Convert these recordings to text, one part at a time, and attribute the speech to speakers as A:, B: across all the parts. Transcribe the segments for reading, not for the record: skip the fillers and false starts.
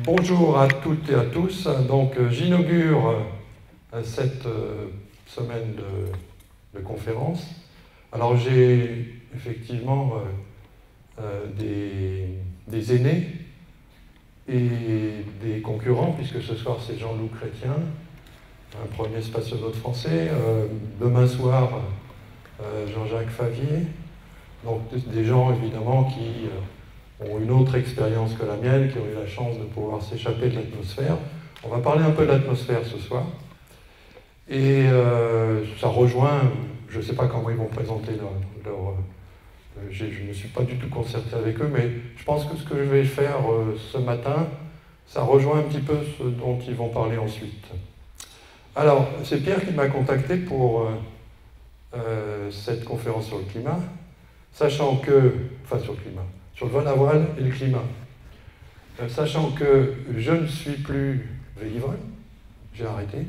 A: Bonjour à toutes et à tous. Donc, j'inaugure cette semaine de conférence. Alors, j'ai effectivement des aînés et des concurrents, puisque ce soir c'est Jean-Loup Chrétien, un premier spationaute français. Demain soir, Jean-Jacques Favier. Donc, des gens évidemment qui ont une autre expérience que la mienne, qui ont eu la chance de pouvoir s'échapper de l'atmosphère. On va parler un peu de l'atmosphère ce soir. Et ça rejoint, je ne sais pas comment ils vont présenter je ne me suis pas du tout concerté avec eux, mais je pense que ce que je vais faire ce matin, ça rejoint un petit peu ce dont ils vont parler ensuite. Alors, c'est Pierre qui m'a contacté pour cette conférence sur le climat, sachant que, enfin sur le climat, sur le vol à voile et le climat. Sachant que je ne suis plus vélivole, j'ai arrêté,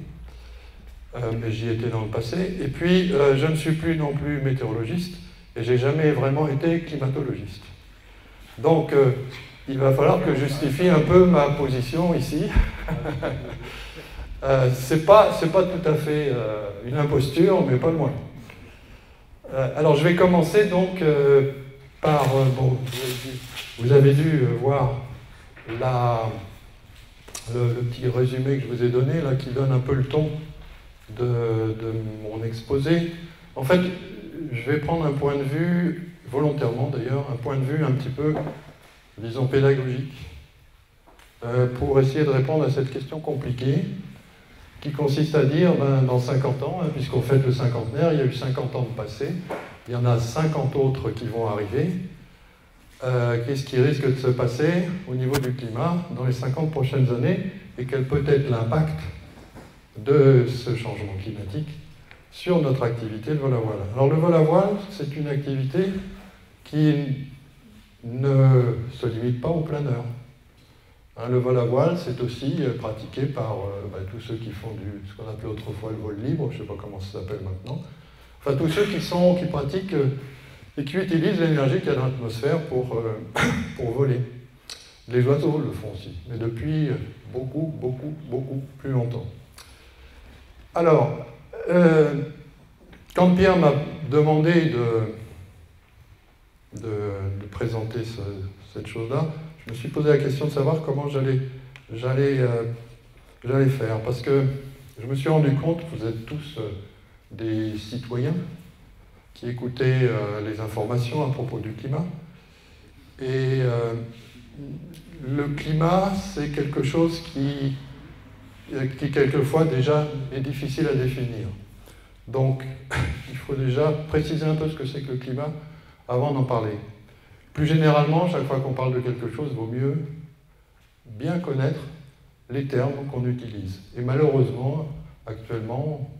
A: mais j'y étais dans le passé, et puis je ne suis plus non plus météorologiste, et j'ai jamais vraiment été climatologiste. Donc il va falloir que je justifie un peu ma position ici. C'est pas tout à fait une imposture, mais pas loin. Alors je vais commencer donc par, bon, vous avez dû voir le petit résumé que je vous ai donné, là, qui donne un peu le ton de mon exposé. En fait, je vais prendre un point de vue, volontairement d'ailleurs, un point de vue un petit peu, disons, pédagogique, pour essayer de répondre à cette question compliquée, qui consiste à dire, ben, dans 50 ans, hein, puisqu'on fête le cinquantenaire, il y a eu 50 ans de passé, il y en a 50 autres qui vont arriver. Qu'est-ce qui risque de se passer au niveau du climat dans les 50 prochaines années, et quel peut être l'impact de ce changement climatique sur notre activité de vol à voile. Alors le vol à voile, c'est une activité qui ne se limite pas aux planeurs. Le vol à voile, c'est aussi pratiqué par tous ceux qui font ce qu'on appelait autrefois le vol libre, je ne sais pas comment ça s'appelle maintenant. Enfin, tous ceux qui pratiquent et qui utilisent l'énergie qu'il y a dans l'atmosphère pour voler. Les oiseaux le font aussi, mais depuis beaucoup plus longtemps. Alors, quand Pierre m'a demandé de présenter cette chose-là, je me suis posé la question de savoir comment j'allais faire, parce que je me suis rendu compte, vous êtes tous des citoyens qui écoutaient les informations à propos du climat, et le climat, c'est quelque chose qui quelquefois déjà est difficile à définir. Donc, il faut déjà préciser un peu ce que c'est que le climat avant d'en parler. Plus généralement, chaque fois qu'on parle de quelque chose, il vaut mieux bien connaître les termes qu'on utilise. Et malheureusement, actuellement,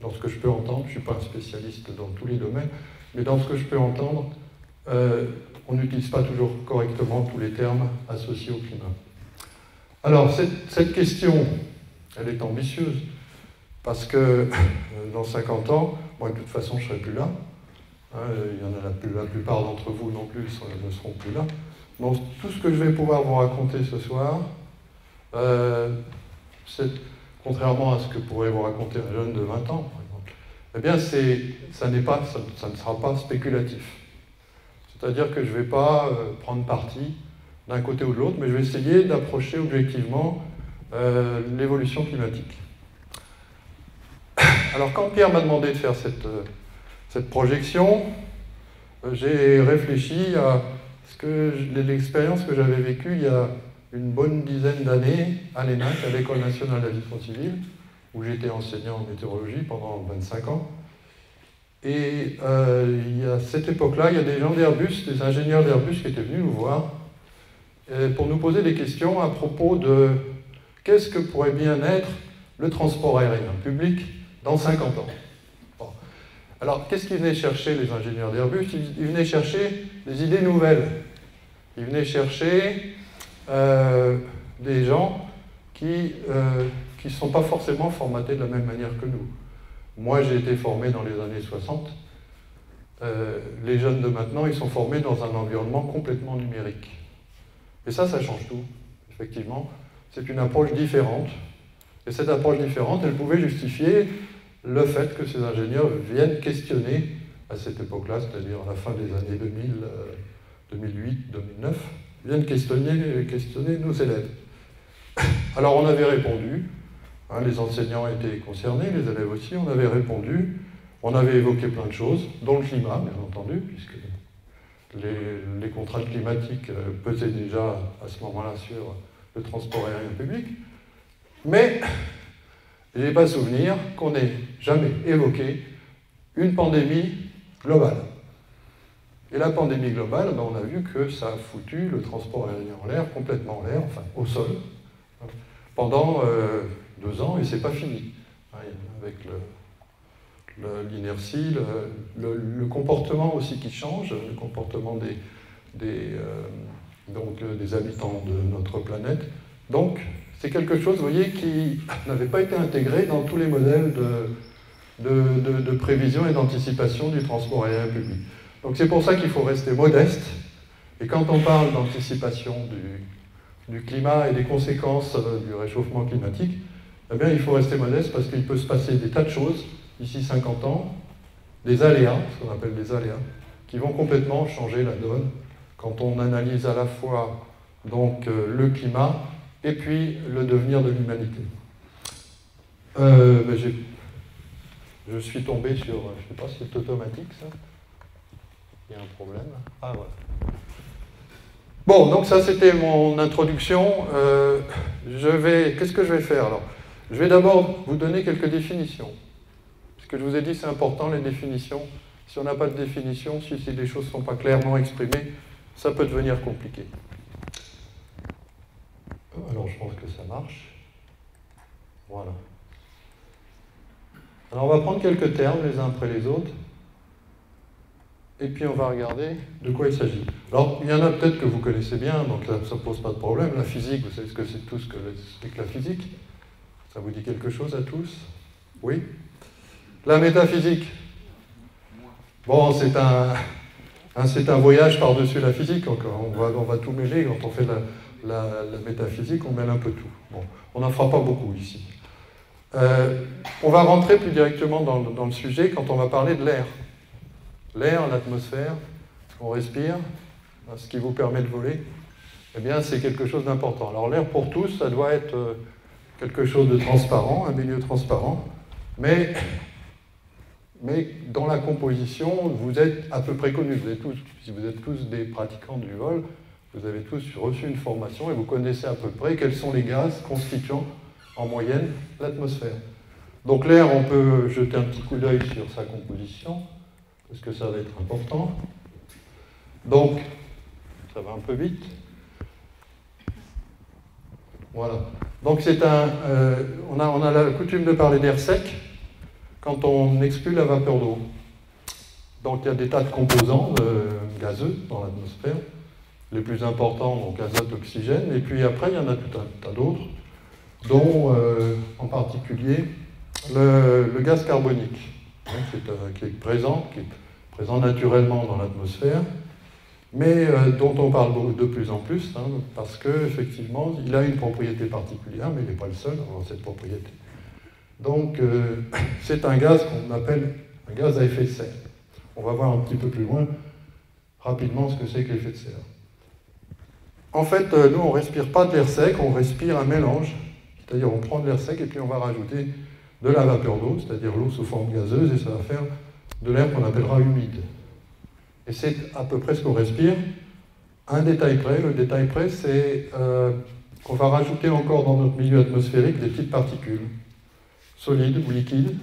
A: dans ce que je peux entendre, je ne suis pas un spécialiste dans tous les domaines, mais dans ce que je peux entendre, on n'utilise pas toujours correctement tous les termes associés au climat. Alors, cette question, elle est ambitieuse, parce que dans 50 ans, moi de toute façon je ne serai plus là, il y en a la plupart d'entre vous non plus ne seront plus là. Donc tout ce que je vais pouvoir vous raconter ce soir, contrairement à ce que pourrait vous raconter un jeune de 20 ans, par exemple, eh bien ça ne sera pas spéculatif. C'est-à-dire que je ne vais pas prendre parti d'un côté ou de l'autre, mais je vais essayer d'approcher objectivement l'évolution climatique. Alors quand Pierre m'a demandé de faire cette projection, j'ai réfléchi à l'expérience que j'avais vécue il y a une bonne dizaine d'années à l'ENAC, à l'École nationale d'aviation civile, où j'étais enseignant en météorologie pendant 25 ans. Et à cette époque-là, il y a des gens d'Airbus, des ingénieurs d'Airbus qui étaient venus nous voir pour nous poser des questions à propos de qu'est-ce que pourrait bien être le transport aérien public dans 50 ans. Bon. Alors, qu'est-ce qu'ils venaient chercher, les ingénieurs d'Airbus? Ils venaient chercher des idées nouvelles. Ils venaient chercher des gens qui ne sont pas forcément formatés de la même manière que nous. Moi, j'ai été formé dans les années 60. Les jeunes de maintenant, ils sont formés dans un environnement complètement numérique. Et ça change tout, effectivement. c'est une approche différente. Et cette approche différente, elle pouvait justifier le fait que ces ingénieurs viennent questionner, à cette époque-là, c'est-à-dire à la fin des années 2000, 2008, 2009, viennent questionner nos élèves. Alors on avait répondu, hein, les enseignants étaient concernés, les élèves aussi, on avait répondu, on avait évoqué plein de choses, dont le climat, bien entendu, puisque les contraintes climatiques pesaient déjà à ce moment-là sur le transport aérien public. Mais je n'ai pas souvenir qu'on ait jamais évoqué une pandémie globale. Et la pandémie globale, ben on a vu que ça a foutu le transport aérien en l'air, complètement en l'air, enfin au sol, pendant 2 ans, et c'est pas fini. Avec l'inertie, le comportement aussi qui change, le comportement des habitants de notre planète. Donc, c'est quelque chose, vous voyez, qui n'avait pas été intégré dans tous les modèles de prévision et d'anticipation du transport aérien public. Donc c'est pour ça qu'il faut rester modeste. Et quand on parle d'anticipation du climat et des conséquences du réchauffement climatique, eh bien, il faut rester modeste parce qu'il peut se passer des tas de choses d'ici 50 ans, des aléas, ce qu'on appelle des aléas, qui vont complètement changer la donne quand on analyse à la fois donc, le climat et puis le devenir de l'humanité. Je suis tombé sur, je ne sais pas si c'est automatique ça. Il y a un problème. Ah voilà. Bon, donc ça c'était mon introduction. Qu'est-ce que je vais faire alors? Je vais d'abord vous donner quelques définitions. Ce que je vous ai dit, c'est important, les définitions. Si on n'a pas de définition, si les choses ne sont pas clairement exprimées, ça peut devenir compliqué. Alors je pense que ça marche. Voilà. Alors on va prendre quelques termes les uns après les autres. Et puis on va regarder de quoi il s'agit. Alors, il y en a peut-être que vous connaissez bien, donc ça ne pose pas de problème. La physique, vous savez ce que c'est tout ce que c'est que la physique? Ça vous dit quelque chose à tous? Oui? La métaphysique? Bon, c'est un voyage par-dessus la physique encore. On va tout mêler. Quand on fait la métaphysique, on mêle un peu tout. Bon, on n'en fera pas beaucoup ici. On va rentrer plus directement dans le sujet quand on va parler de l'air. L'air, l'atmosphère, ce qu'on respire, ce qui vous permet de voler, eh bien, c'est quelque chose d'important. Alors, l'air pour tous, ça doit être quelque chose de transparent, un milieu transparent, mais dans la composition, vous êtes à peu près connus. Si vous êtes tous des pratiquants du vol, vous avez tous reçu une formation et vous connaissez à peu près quels sont les gaz constituant en moyenne l'atmosphère. Donc, l'air, on peut jeter un petit coup d'œil sur sa composition, parce que ça va être important. Donc, ça va un peu vite. Voilà. Donc, on a la coutume de parler d'air sec quand on exclut la vapeur d'eau. Donc, il y a des tas de composants gazeux dans l'atmosphère. Les plus importants, donc azote, oxygène. Et puis après, il y en a tout un tas d'autres, dont en particulier le gaz carbonique, hein, qui est présent naturellement dans l'atmosphère, mais dont on parle de plus en plus, hein, parce qu'effectivement, il a une propriété particulière, mais il n'est pas le seul à avoir cette propriété. Donc, c'est un gaz qu'on appelle un gaz à effet de serre. On va voir un petit peu plus loin, rapidement, ce que c'est que l'effet de serre. En fait, nous, on ne respire pas de l'air sec, on respire un mélange, c'est-à-dire on prend de l'air sec et puis on va rajouter de la vapeur d'eau, c'est-à-dire l'eau sous forme gazeuse, et ça va faire de l'air qu'on appellera humide. Et c'est à peu près ce qu'on respire. Un détail près, le détail près, c'est qu'on va rajouter encore dans notre milieu atmosphérique des petites particules, solides ou liquides,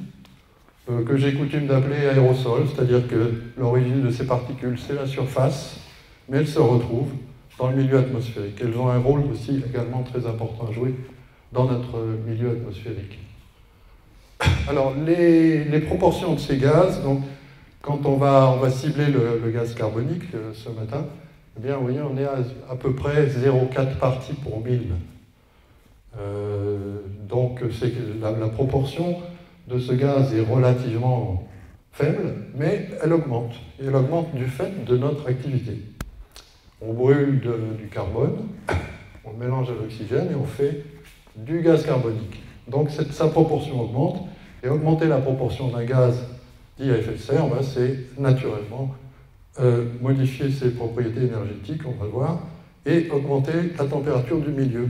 A: que j'ai coutume d'appeler aérosols, c'est-à-dire que l'origine de ces particules, c'est la surface, mais elles se retrouvent dans le milieu atmosphérique. Elles ont un rôle aussi également très important à jouer dans notre milieu atmosphérique. Alors, les proportions de ces gaz, donc, quand on va cibler le gaz carbonique ce matin, eh bien, vous voyez, on est à peu près 0,4 parties pour 1000. Donc, la proportion de ce gaz est relativement faible, mais elle augmente. Et elle augmente du fait de notre activité. On brûle du carbone, on le mélange à l'oxygène et on fait du gaz carbonique. Donc sa proportion augmente, et augmenter la proportion d'un gaz dit à effet de serre, ben, c'est naturellement modifier ses propriétés énergétiques, on va le voir, et augmenter la température du milieu.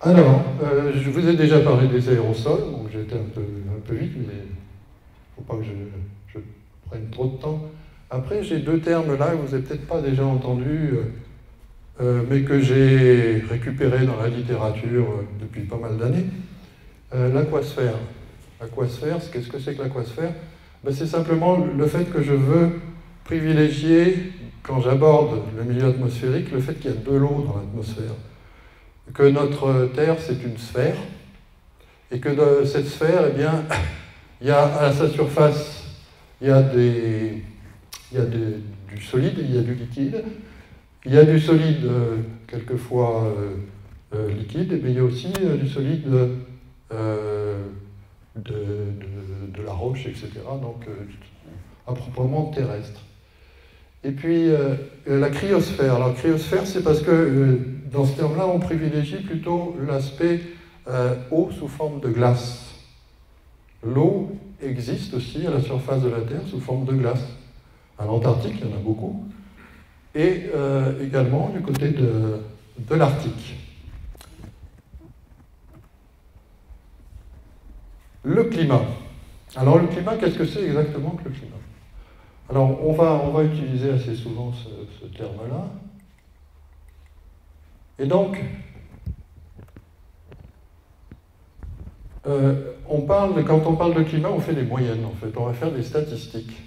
A: Alors, je vous ai déjà parlé des aérosols, donc j'ai été un peu vite, mais il ne faut pas que je prenne trop de temps. Après, j'ai deux termes là que vous n'avez peut-être pas déjà entendus, mais que j'ai récupérés dans la littérature depuis pas mal d'années. L'aquasphère. L'aquasphère, qu'est-ce que c'est que l'aquasphère? Ben, c'est simplement le fait que je veux privilégier, quand j'aborde le milieu atmosphérique, le fait qu'il y a de l'eau dans l'atmosphère. Que notre Terre, c'est une sphère, et que dans cette sphère, eh bien, il y a à sa surface, il y a du solide, il y a du liquide. Il y a du solide, quelquefois liquide, et bien il y a aussi du solide de la roche, etc., donc à proprement terrestre. Et puis la cryosphère. Alors, cryosphère, c'est parce que dans ce terme-là, on privilégie plutôt l'aspect eau sous forme de glace. L'eau existe aussi à la surface de la Terre sous forme de glace. À l'Antarctique, il y en a beaucoup. Et également du côté de l'Arctique. Le climat. Alors, le climat, qu'est-ce que c'est exactement que le climat? Alors, on va utiliser assez souvent ce terme-là. Et donc, quand on parle de climat, on fait des moyennes, en fait. On va faire des statistiques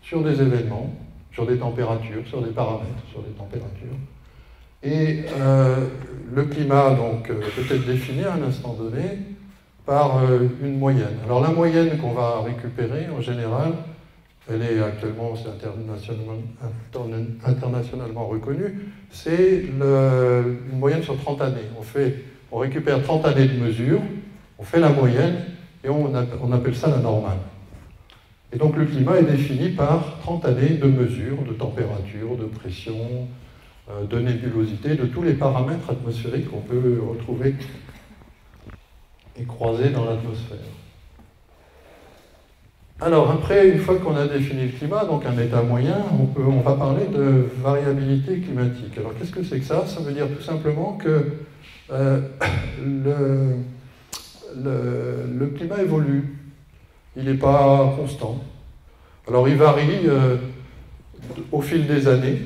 A: sur des événements, sur des températures, sur des paramètres, sur des températures. Et le climat, donc, peut être défini à un instant donné par une moyenne. Alors, la moyenne qu'on va récupérer, en général, elle est actuellement internationalement reconnue, c'est une moyenne sur 30 années. On récupère 30 années de mesure, on fait la moyenne, et on appelle ça la normale. Et donc le climat est défini par 30 années de mesure, de température, de pression, de nébulosité, de tous les paramètres atmosphériques qu'on peut retrouver et croiser dans l'atmosphère. Alors après, une fois qu'on a défini le climat, donc un état moyen, on va parler de variabilité climatique. Alors qu'est-ce que c'est que ça? Ça veut dire tout simplement que le climat évolue. Il n'est pas constant. Alors il varie au fil des années.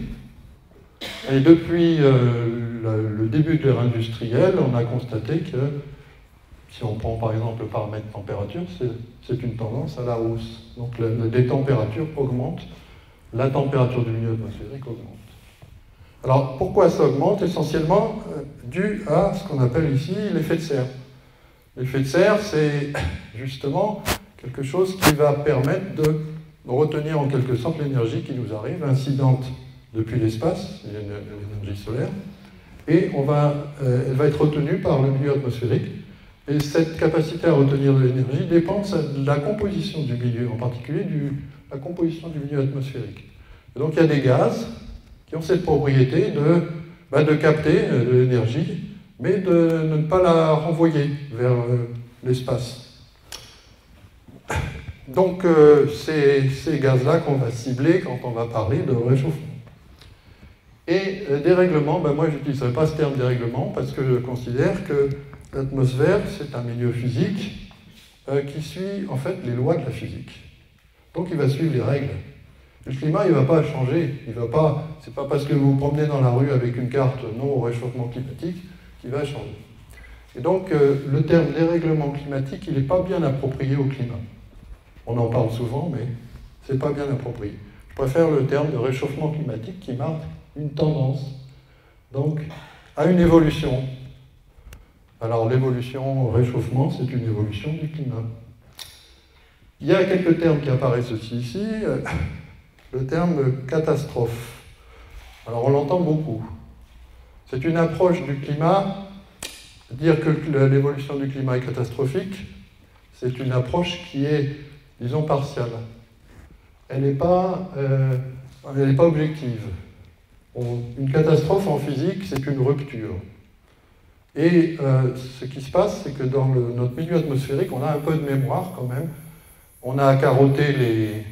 A: Et depuis le début de l'ère industrielle, on a constaté que, si on prend par exemple le paramètre température, c'est une tendance à la hausse. Donc les températures augmentent, la température du milieu atmosphérique augmente. Alors pourquoi ça augmente? Essentiellement dû à ce qu'on appelle ici l'effet de serre. L'effet de serre, c'est justement quelque chose qui va permettre de retenir en quelque sorte l'énergie qui nous arrive, incidente depuis l'espace, l'énergie solaire, et elle va être retenue par le milieu atmosphérique. Et cette capacité à retenir de l'énergie dépend de la composition du milieu, en particulier de la composition du milieu atmosphérique. Et donc il y a des gaz qui ont cette propriété de capter de l'énergie, mais de ne pas la renvoyer vers l'espace. Donc c'est ces gaz-là qu'on va cibler quand on va parler de réchauffement. Et dérèglement, moi je n'utiliserai pas ce terme dérèglement parce que je considère que l'atmosphère, c'est un milieu physique qui suit en fait les lois de la physique. Donc il va suivre les règles. Le climat, il ne va pas changer. C'est pas parce que vous vous promenez dans la rue avec une carte non au réchauffement climatique qu'il va changer. Et donc le terme dérèglement climatique, il n'est pas bien approprié au climat. On en parle souvent, mais ce n'est pas bien approprié. Je préfère le terme de réchauffement climatique qui marque une tendance, donc à une évolution. Alors l'évolution, réchauffement, c'est une évolution du climat. Il y a quelques termes qui apparaissent aussi ici. Le terme catastrophe. Alors on l'entend beaucoup. C'est une approche du climat. Dire que l'évolution du climat est catastrophique, c'est une approche qui est, disons, partielle. Elle n'est pas elle n'est pas objective. Une catastrophe en physique, c'est une rupture. Et ce qui se passe, c'est que dans notre milieu atmosphérique, on a un peu de mémoire quand même. On a carotté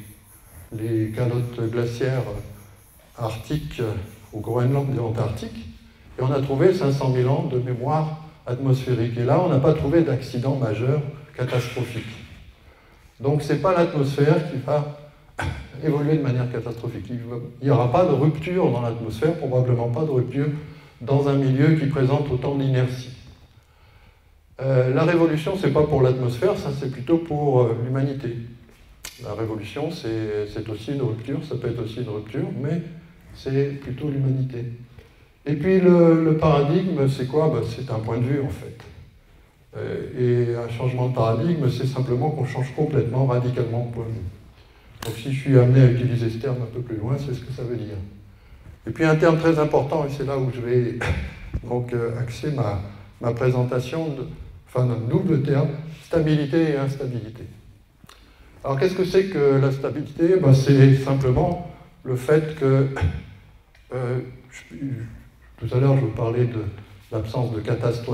A: les calottes glaciaires arctiques au Groenland et l'Antarctique, et on a trouvé 500 000 ans de mémoire atmosphérique. Et là, on n'a pas trouvé d'accident majeur catastrophique. Donc, ce n'est pas l'atmosphère qui va évoluer de manière catastrophique. Il n'y aura pas de rupture dans l'atmosphère, probablement pas de rupture dans un milieu qui présente autant d'inertie. La révolution, ce n'est pas pour l'atmosphère, ça c'est plutôt pour l'humanité. La révolution, c'est aussi une rupture, ça peut être aussi une rupture, mais c'est plutôt l'humanité. Et puis le paradigme, c'est quoi? Ben, c'est un point de vue en fait. Et un changement de paradigme, c'est simplement qu'on change complètement, radicalement de point de vue. Donc si je suis amené à utiliser ce terme un peu plus loin, c'est ce que ça veut dire. Et puis un terme très important, et c'est là où je vais donc axer ma présentation, enfin un double terme, stabilité et instabilité. Alors qu'est-ce que c'est que la stabilité? Ben, c'est simplement le fait que, tout à l'heure je vous parlais de l'absence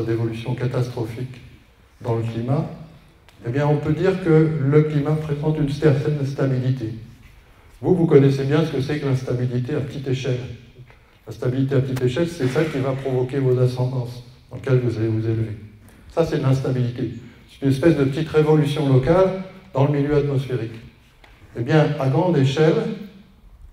A: d'évolution catastrophique dans le climat, eh bien on peut dire que le climat présente une certaine stabilité. Vous connaissez bien ce que c'est que l'instabilité à petite échelle. La stabilité à petite échelle, c'est celle qui va provoquer vos ascendances dans lesquelles vous allez vous élever. Ça, c'est de l'instabilité. C'est une espèce de petite révolution locale dans le milieu atmosphérique. Eh bien, à grande échelle,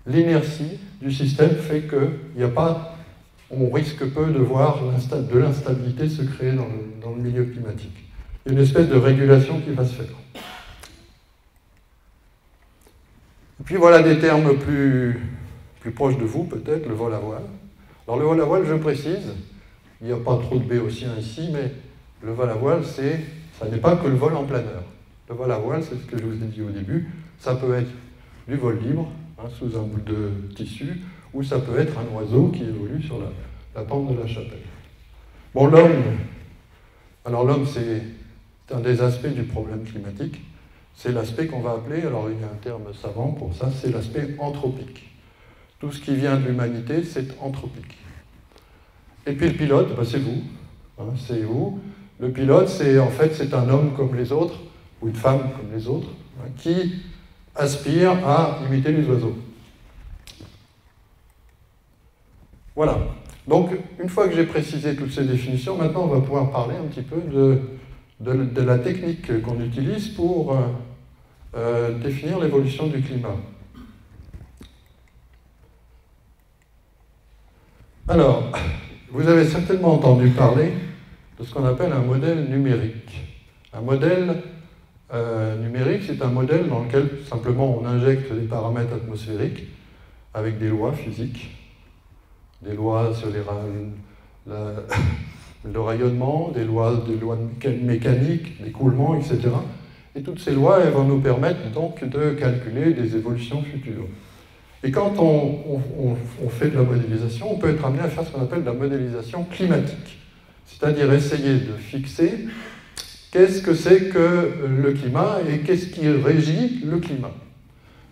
A: l'inertie du système fait qu'on risque peu de voir de l'instabilité se créer dans le milieu climatique. Il y a une espèce de régulation qui va se faire. Et puis voilà des termes plus proches de vous, peut-être, le vol à voile. Alors le vol à voile, je précise, il n'y a pas trop de béotiens ici, mais le vol à voile, ça n'est pas que le vol en planeur. Le vol à voile, c'est ce que je vous ai dit au début, ça peut être du vol libre, sous un bout de tissu, ou ça peut être un oiseau qui évolue sur la pente de la chapelle. Bon, l'homme, c'est un des aspects du problème climatique. C'est l'aspect qu'on va appeler, alors il y a un terme savant pour ça, c'est l'aspect anthropique. Tout ce qui vient de l'humanité, c'est anthropique. Et puis le pilote, c'est vous. C'est vous. Le pilote, c'est un homme comme les autres, ou une femme comme les autres, qui aspire à imiter les oiseaux. Voilà. Donc, une fois que j'ai précisé toutes ces définitions, maintenant on va pouvoir parler un petit peu de la technique qu'on utilise pour définir l'évolution du climat. Alors, vous avez certainement entendu parler de ce qu'on appelle un modèle numérique. Un modèle numérique, c'est un modèle dans lequel simplement on injecte des paramètres atmosphériques avec des lois physiques, des lois sur le rayonnement, des lois mécaniques, d'écoulement, etc. Et toutes ces lois, elles vont nous permettre donc de calculer des évolutions futures. Et quand on fait de la modélisation, on peut être amené à faire ce qu'on appelle de la modélisation climatique. C'est-à-dire essayer de fixer qu'est-ce que c'est que le climat et qu'est-ce qui régit le climat.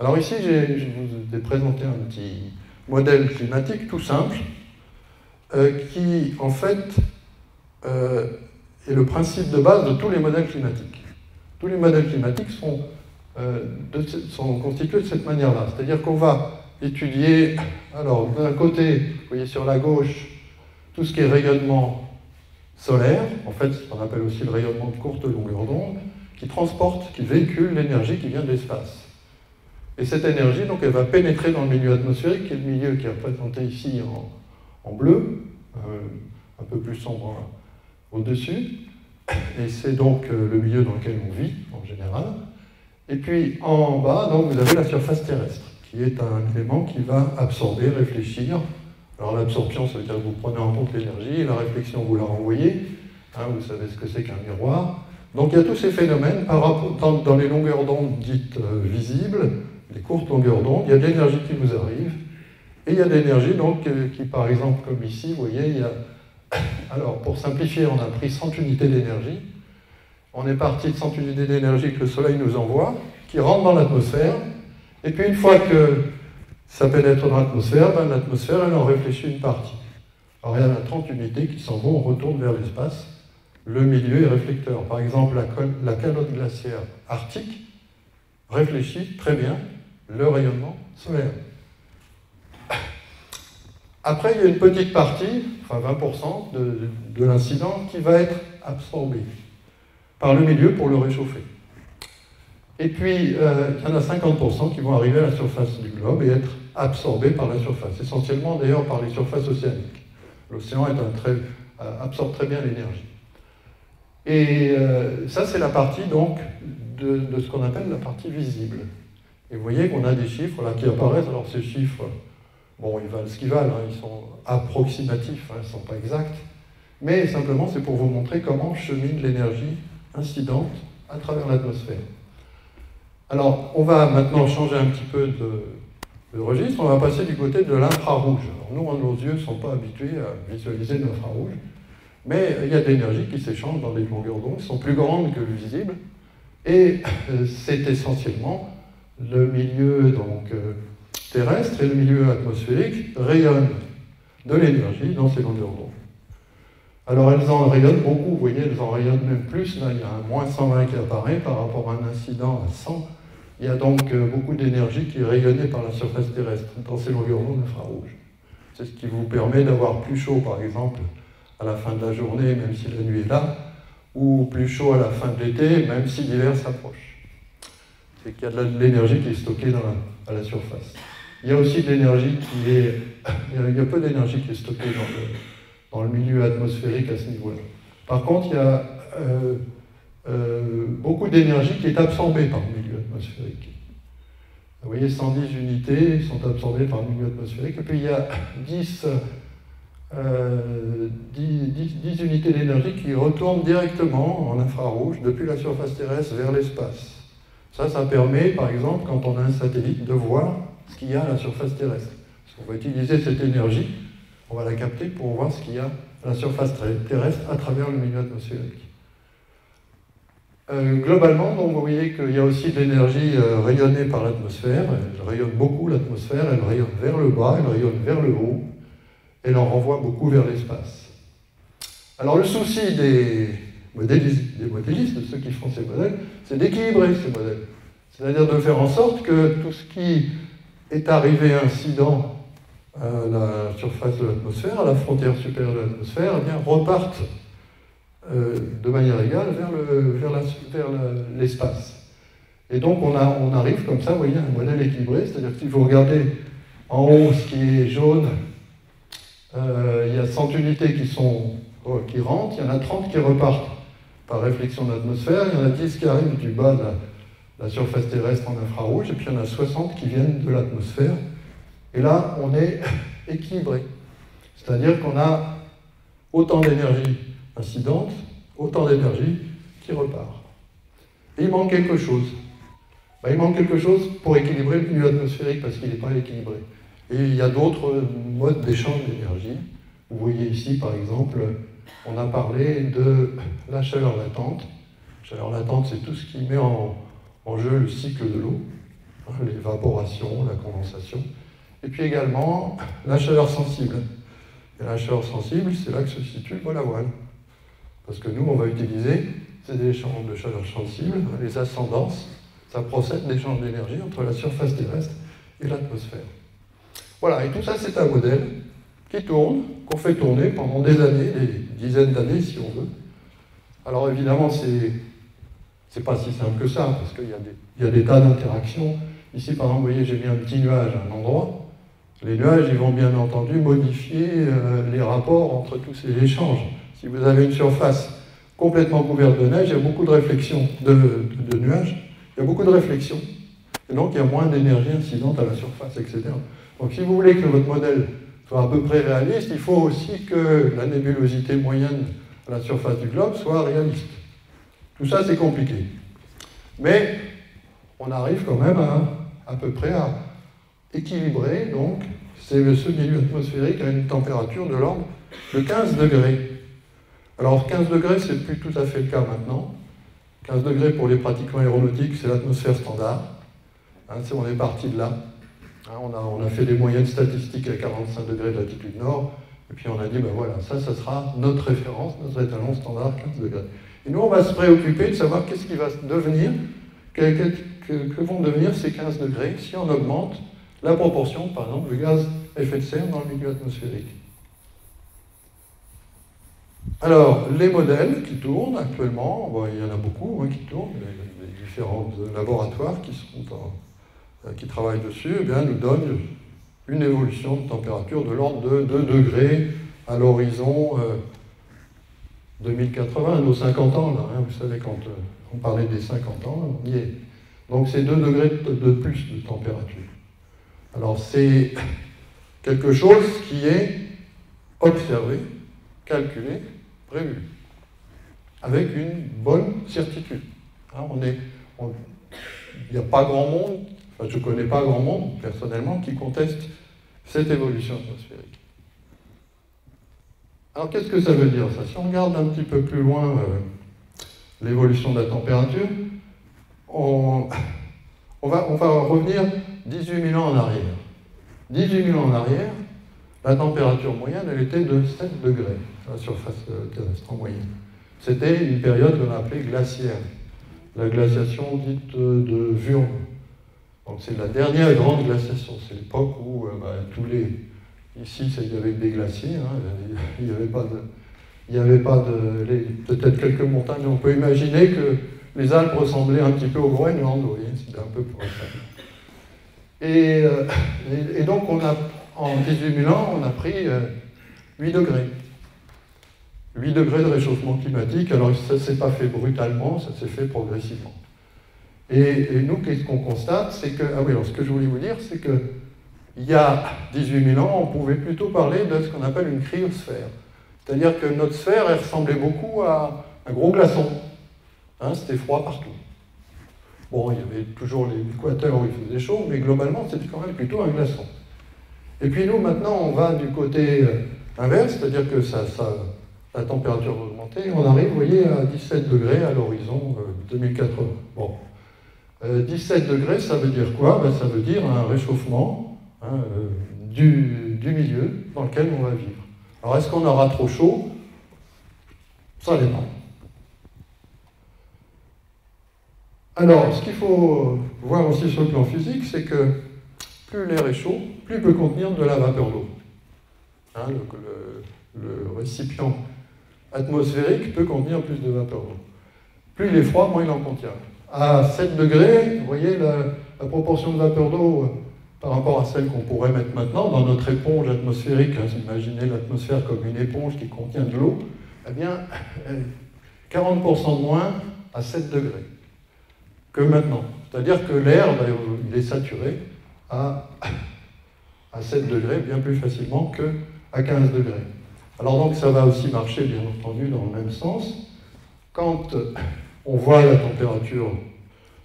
A: Alors ici, je vous ai présenté un petit modèle climatique tout simple qui, en fait, est le principe de base de tous les modèles climatiques. Tous les modèles climatiques sont constitués de cette manière-là. C'est-à-dire qu'on va étudier, alors d'un côté, vous voyez sur la gauche, tout ce qui est rayonnement solaire, en fait, ce qu'on appelle aussi le rayonnement de courte longueur d'onde, qui véhicule l'énergie qui vient de l'espace. Et cette énergie, donc, elle va pénétrer dans le milieu atmosphérique, qui est le milieu qui est représenté ici en bleu, un peu plus sombre au-dessus. Et c'est donc le milieu dans lequel on vit, en général. Et puis, en bas, donc, vous avez la surface terrestre, qui est un élément qui va absorber, réfléchir. Alors l'absorption, ça veut dire que vous prenez en compte l'énergie, et la réflexion, vous la renvoyez. Vous savez ce que c'est qu'un miroir. Donc il y a tous ces phénomènes dans les longueurs d'onde dites visibles, les courtes longueurs d'onde, il y a de l'énergie qui vous arrive, et il y a de l'énergie donc, qui, par exemple, comme ici, vous voyez, il y a... Alors, pour simplifier, on a pris 100 unités d'énergie. On est parti de 100 unités d'énergie que le Soleil nous envoie, qui rentrent dans l'atmosphère, et puis une fois que Ça pénètre dans l'atmosphère, ben, l'atmosphère, elle en réfléchit une partie. Alors, il y en a 30 unités qui s'en vont, retournent vers l'espace. Le milieu est réflecteur. Par exemple, la calotte glaciaire arctique réfléchit très bien le rayonnement solaire. Après, il y a une petite partie, enfin 20% de l'incident, qui va être absorbé par le milieu pour le réchauffer. Et puis, il y en a 50% qui vont arriver à la surface du globe et être absorbés par la surface, essentiellement d'ailleurs par les surfaces océaniques. L'océan absorbe très bien l'énergie. Et ça, c'est la partie donc de ce qu'on appelle la partie visible. Et vous voyez qu'on a des chiffres là qui apparaissent. Alors ces chiffres, bon, ils valent ce qu'ils valent, hein, ils sont approximatifs, hein, ils ne sont pas exacts. Mais simplement, c'est pour vous montrer comment chemine l'énergie incidente à travers l'atmosphère. Alors, on va maintenant changer un petit peu de registre, on va passer du côté de l'infrarouge. Alors nous, nos yeux ne sont pas habitués à visualiser l'infrarouge, mais il y a de l'énergie qui s'échange dans des longueurs d'onde qui sont plus grandes que le visible, et c'est essentiellement le milieu donc, terrestre et le milieu atmosphérique rayonnent de l'énergie dans ces longueurs d'onde. Alors elles en rayonnent beaucoup, vous voyez, elles en rayonnent même plus, là il y a un moins 120 qui apparaît par rapport à un incident à 100. Il y a donc beaucoup d'énergie qui est rayonnée par la surface terrestre dans ces longueurs d'onde infrarouges. C'est ce qui vous permet d'avoir plus chaud, par exemple, à la fin de la journée, même si la nuit est là, ou plus chaud à la fin de l'été, même si l'hiver s'approche. C'est qu'il y a de l'énergie qui est stockée à la surface. Il y a aussi de l'énergie qui est... Il y a peu d'énergie qui est stockée dans le milieu atmosphérique à ce niveau-là. Par contre, il y a beaucoup d'énergie qui est absorbée par le milieu atmosphérique. Vous voyez, 110 unités sont absorbées par le milieu atmosphérique, et puis il y a 10 unités d'énergie qui retournent directement en infrarouge depuis la surface terrestre vers l'espace. Ça permet, par exemple, quand on a un satellite, de voir ce qu'il y a à la surface terrestre. Parce qu'on va utiliser cette énergie, on va la capter pour voir ce qu'il y a à la surface terrestre à travers le milieu atmosphérique. Globalement, donc, vous voyez qu'il y a aussi de l'énergie rayonnée par l'atmosphère. Elle rayonne beaucoup l'atmosphère, elle rayonne vers le bas, elle rayonne vers le haut, elle en renvoie beaucoup vers l'espace. Alors le souci des modélistes, de ceux qui font ces modèles, c'est d'équilibrer ces modèles. C'est-à-dire de faire en sorte que tout ce qui est arrivé incident à la surface de l'atmosphère, à la frontière supérieure de l'atmosphère, eh bien, reparte de manière égale vers l'espace. Et donc on arrive comme ça, vous voyez, à un modèle équilibré, c'est-à-dire que si vous regardez en haut ce qui est jaune, il y a 100 unités qui rentrent, il y en a 30 qui repartent par réflexion de l'atmosphère, il y en a 10 qui arrivent du bas de la surface terrestre en infrarouge, et puis il y en a 60 qui viennent de l'atmosphère. Et là, on est équilibré. C'est-à-dire qu'on a autant d'énergie incidente, autant d'énergie qui repart. Et il manque quelque chose. Il manque quelque chose pour équilibrer le milieu atmosphérique parce qu'il n'est pas équilibré. Et il y a d'autres modes d'échange d'énergie. Vous voyez ici, par exemple, on a parlé de la chaleur latente. La chaleur latente, c'est tout ce qui met en jeu le cycle de l'eau, hein, l'évaporation, la condensation. Et puis également la chaleur sensible. Et la chaleur sensible, c'est là que se situe le bol à voile. Parce que nous, on va utiliser ces échanges de chaleur sensible, les ascendances, ça procède d'échanges d'énergie entre la surface terrestre et l'atmosphère. Voilà, et tout ça, c'est un modèle qui tourne, qu'on fait tourner pendant des années, des dizaines d'années si on veut. Alors évidemment, c'est pas si simple que ça, parce qu'il y a des tas d'interactions. Ici, par exemple, vous voyez, j'ai mis un petit nuage à un endroit. Les nuages, ils vont bien entendu modifier les rapports entre tous ces échanges. Si vous avez une surface complètement couverte de neige, il y a beaucoup de réflexions, de nuages, il y a beaucoup de réflexions. Et donc, il y a moins d'énergie incidente à la surface, etc. Donc, si vous voulez que votre modèle soit à peu près réaliste, il faut aussi que la nébulosité moyenne à la surface du globe soit réaliste. Tout ça, c'est compliqué. Mais on arrive quand même à peu près à équilibrer donc, ce milieu atmosphérique à une température de l'ordre de 15 degrés. Alors 15 degrés, c'est plus tout à fait le cas maintenant. 15 degrés pour les pratiquants aéronautiques, c'est l'atmosphère standard. Hein, on est parti de là. On a fait des moyennes statistiques à 45 degrés de latitude nord, et puis on a dit, ben voilà, ça sera notre référence, notre étalon standard, 15 degrés. Et nous, on va se préoccuper de savoir qu'est-ce qui va devenir, que vont devenir ces 15 degrés si on augmente la proportion, par exemple, de gaz à effet de serre dans le milieu atmosphérique. Alors, les modèles qui tournent actuellement, bon, il y en a beaucoup qui tournent, les différents laboratoires qui travaillent dessus, eh bien, nous donnent une évolution de température de l'ordre de 2 degrés à l'horizon 2080, nos 50 ans, là, vous savez, quand on parlait des 50 ans, on y est. Donc c'est 2 degrés de plus de température. Alors c'est quelque chose qui est observé, calculé, prévu, avec une bonne certitude. Il n'y a pas grand monde, enfin je ne connais pas grand monde personnellement qui conteste cette évolution atmosphérique. Alors qu'est-ce que ça veut dire ça? Si on regarde un petit peu plus loin l'évolution de la température, on va revenir 18 000 ans en arrière. 18 000 ans en arrière, la température moyenne, elle était de 7 degrés à la surface terrestre en moyenne. C'était une période qu'on appelait glaciaire, la glaciation dite de Würm. Donc c'est la dernière grande glaciation, c'est l'époque où ici il y avait des glaciers, il n'y avait pas de peut-être quelques montagnes, on peut imaginer que les Alpes ressemblaient un petit peu au Groenland, vous voyez, c'était un peu pour ça. Et donc en 18 000 ans, on a pris 8 degrés. 8 degrés de réchauffement climatique, alors ça ne s'est pas fait brutalement, ça s'est fait progressivement. Et nous, qu'est-ce qu'on constate? C'est que, alors ce que je voulais vous dire, c'est que il y a 18 000 ans, on pouvait plutôt parler de ce qu'on appelle une cryosphère. C'est-à-dire que notre sphère, elle ressemblait beaucoup à un gros glaçon. C'était froid partout. Bon, il y avait toujours l'équateur où il faisait chaud, mais globalement, c'était quand même plutôt un glaçon. Et puis nous, maintenant, on va du côté inverse, c'est-à-dire que la température va augmenter, et on arrive, vous voyez, à 17 degrés à l'horizon 2080. Bon. 17 degrés, ça veut dire quoi? Ça veut dire un réchauffement du milieu dans lequel on va vivre. Alors, est-ce qu'on aura trop chaud? Ça dépend. Alors, ce qu'il faut voir aussi sur le plan physique, c'est que plus l'air est chaud, plus il peut contenir de la vapeur d'eau. Le récipient atmosphérique peut contenir plus de vapeur d'eau. Plus il est froid, moins il en contient. À 7 degrés, vous voyez la proportion de vapeur d'eau par rapport à celle qu'on pourrait mettre maintenant dans notre éponge atmosphérique. Imaginez l'atmosphère comme une éponge qui contient de l'eau. Eh bien, 40% de moins à 7 degrés que maintenant. C'est-à-dire que l'air, il est saturé à 7 degrés bien plus facilement qu'à 15 degrés. Alors donc ça va aussi marcher, bien entendu, dans le même sens. Quand on voit la température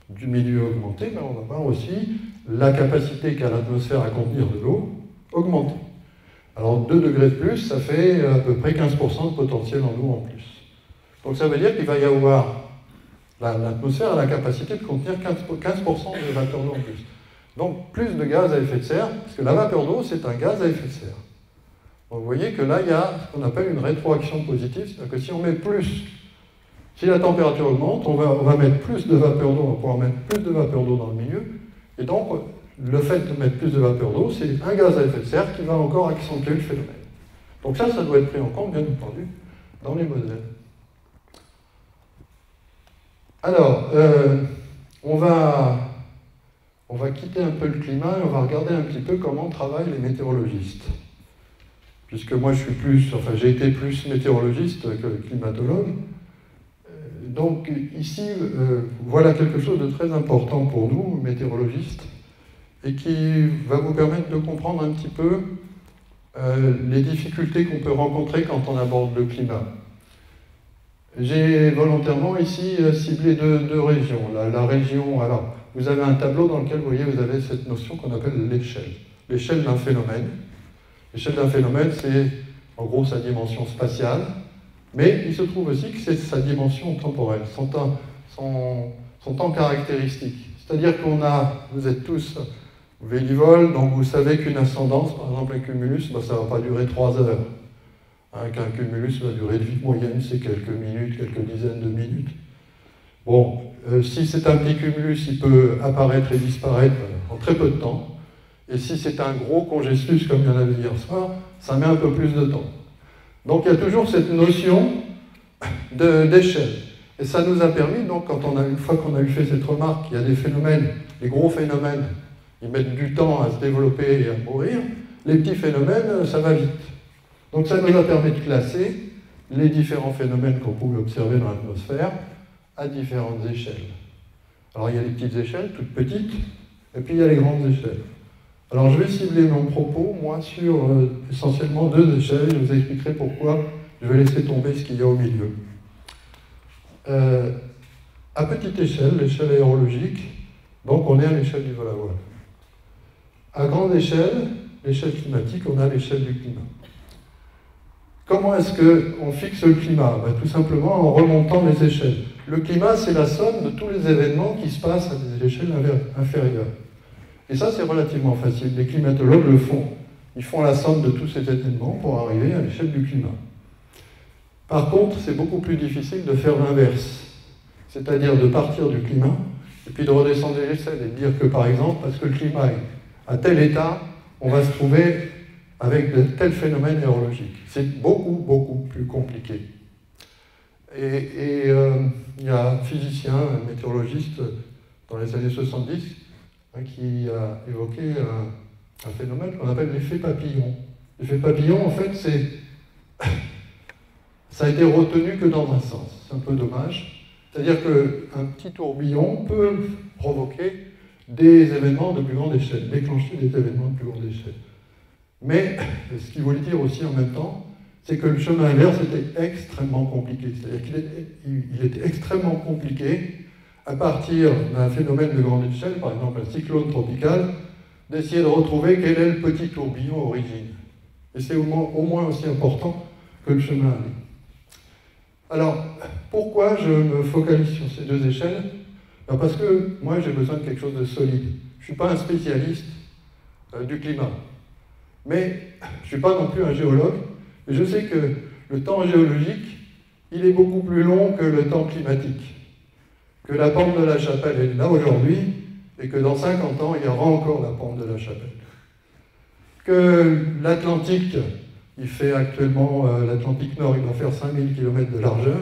A: du milieu augmenter, on va voir aussi la capacité qu'a l'atmosphère à contenir de l'eau augmenter. Alors 2 degrés de plus, ça fait à peu près 15% de potentiel en eau en plus. Donc ça veut dire qu'il va y avoir, l'atmosphère a la capacité de contenir 15% de vapeur d'eau en plus. Donc plus de gaz à effet de serre, parce que la vapeur d'eau c'est un gaz à effet de serre. Donc vous voyez que là il y a ce qu'on appelle une rétroaction positive, c'est-à-dire que si on met plus, si la température augmente, on va mettre plus de vapeur d'eau, on va pouvoir mettre plus de vapeur d'eau dans le milieu, et donc le fait de mettre plus de vapeur d'eau, c'est un gaz à effet de serre qui va encore accentuer le phénomène. Donc ça doit être pris en compte, bien entendu, dans les modèles. Alors, on va quitter un peu le climat et on va regarder un petit peu comment travaillent les météorologistes. Puisque moi j'ai été plus météorologiste que climatologue. Donc ici, voilà quelque chose de très important pour nous, météorologistes, et qui va vous permettre de comprendre un petit peu les difficultés qu'on peut rencontrer quand on aborde le climat. J'ai volontairement ici ciblé deux régions. La région, alors, vous avez un tableau dans lequel, vous voyez, vous avez cette notion qu'on appelle l'échelle. L'échelle d'un phénomène. L'échelle d'un phénomène, c'est en gros sa dimension spatiale, mais il se trouve aussi que c'est sa dimension temporelle, son temps caractéristique. C'est-à-dire vous êtes tous Vélivol, donc vous savez qu'une ascendance, par exemple un cumulus, ça ne va pas durer 3 heures. Qu'un cumulus, la durée de vie moyenne, c'est quelques minutes, quelques dizaines de minutes. Bon, si c'est un petit cumulus, il peut apparaître et disparaître en très peu de temps. Et si c'est un gros congestus, comme il y en avait hier soir, ça met un peu plus de temps. Donc il y a toujours cette notion d'échelle. Et ça nous a permis, donc, une fois qu'on a eu fait cette remarque, il y a des phénomènes, les gros phénomènes, ils mettent du temps à se développer et à mourir. Les petits phénomènes, ça va vite. Donc ça nous a permis de classer les différents phénomènes qu'on pouvait observer dans l'atmosphère à différentes échelles. Alors il y a les petites échelles, toutes petites, et puis il y a les grandes échelles. Alors je vais cibler mon propos, moi, sur essentiellement 2 échelles. Je vous expliquerai pourquoi je vais laisser tomber ce qu'il y a au milieu. À petite échelle, l'échelle aérologique, donc on est à l'échelle du vol à voile. À grande échelle, l'échelle climatique, on a l'échelle du climat. Comment est-ce qu'on fixe le climat? Tout simplement en remontant les échelles. Le climat, c'est la somme de tous les événements qui se passent à des échelles inférieures. Et ça, c'est relativement facile. Les climatologues le font. Ils font la somme de tous ces événements pour arriver à l'échelle du climat. Par contre, c'est beaucoup plus difficile de faire l'inverse. C'est-à-dire de partir du climat, et puis de redescendre les échelles, et de dire que, par exemple, parce que le climat est à tel état, on va se trouver avec de tels phénomènes aérologiques. C'est beaucoup, beaucoup plus compliqué. Et il y a un physicien, un météorologiste, dans les années 70, qui a évoqué un phénomène qu'on appelle l'effet papillon. L'effet papillon, en fait, ça a été retenu que dans un sens. C'est un peu dommage. C'est-à-dire qu'un petit tourbillon peut provoquer des événements de plus grande échelle, déclencher des événements de plus grande échelle. Mais ce qu'il voulait dire aussi en même temps, c'est que le chemin inverse était extrêmement compliqué. C'est-à-dire qu'il était extrêmement compliqué, à partir d'un phénomène de grande échelle, par exemple un cyclone tropical, d'essayer de retrouver quel est le petit tourbillon origine. Et c'est au moins aussi important que le chemin aller. Alors, pourquoi je me focalise sur ces 2 échelles? Parce que moi, j'ai besoin de quelque chose de solide. Je ne suis pas un spécialiste du climat. Mais je ne suis pas non plus un géologue. Mais je sais que le temps géologique, il est beaucoup plus long que le temps climatique. Que la pente de la Chapelle est là aujourd'hui, et que dans 50 ans, il y aura encore la pente de la Chapelle. Que l'Atlantique, il fait actuellement, l'Atlantique Nord, il va faire 5000 km de largeur,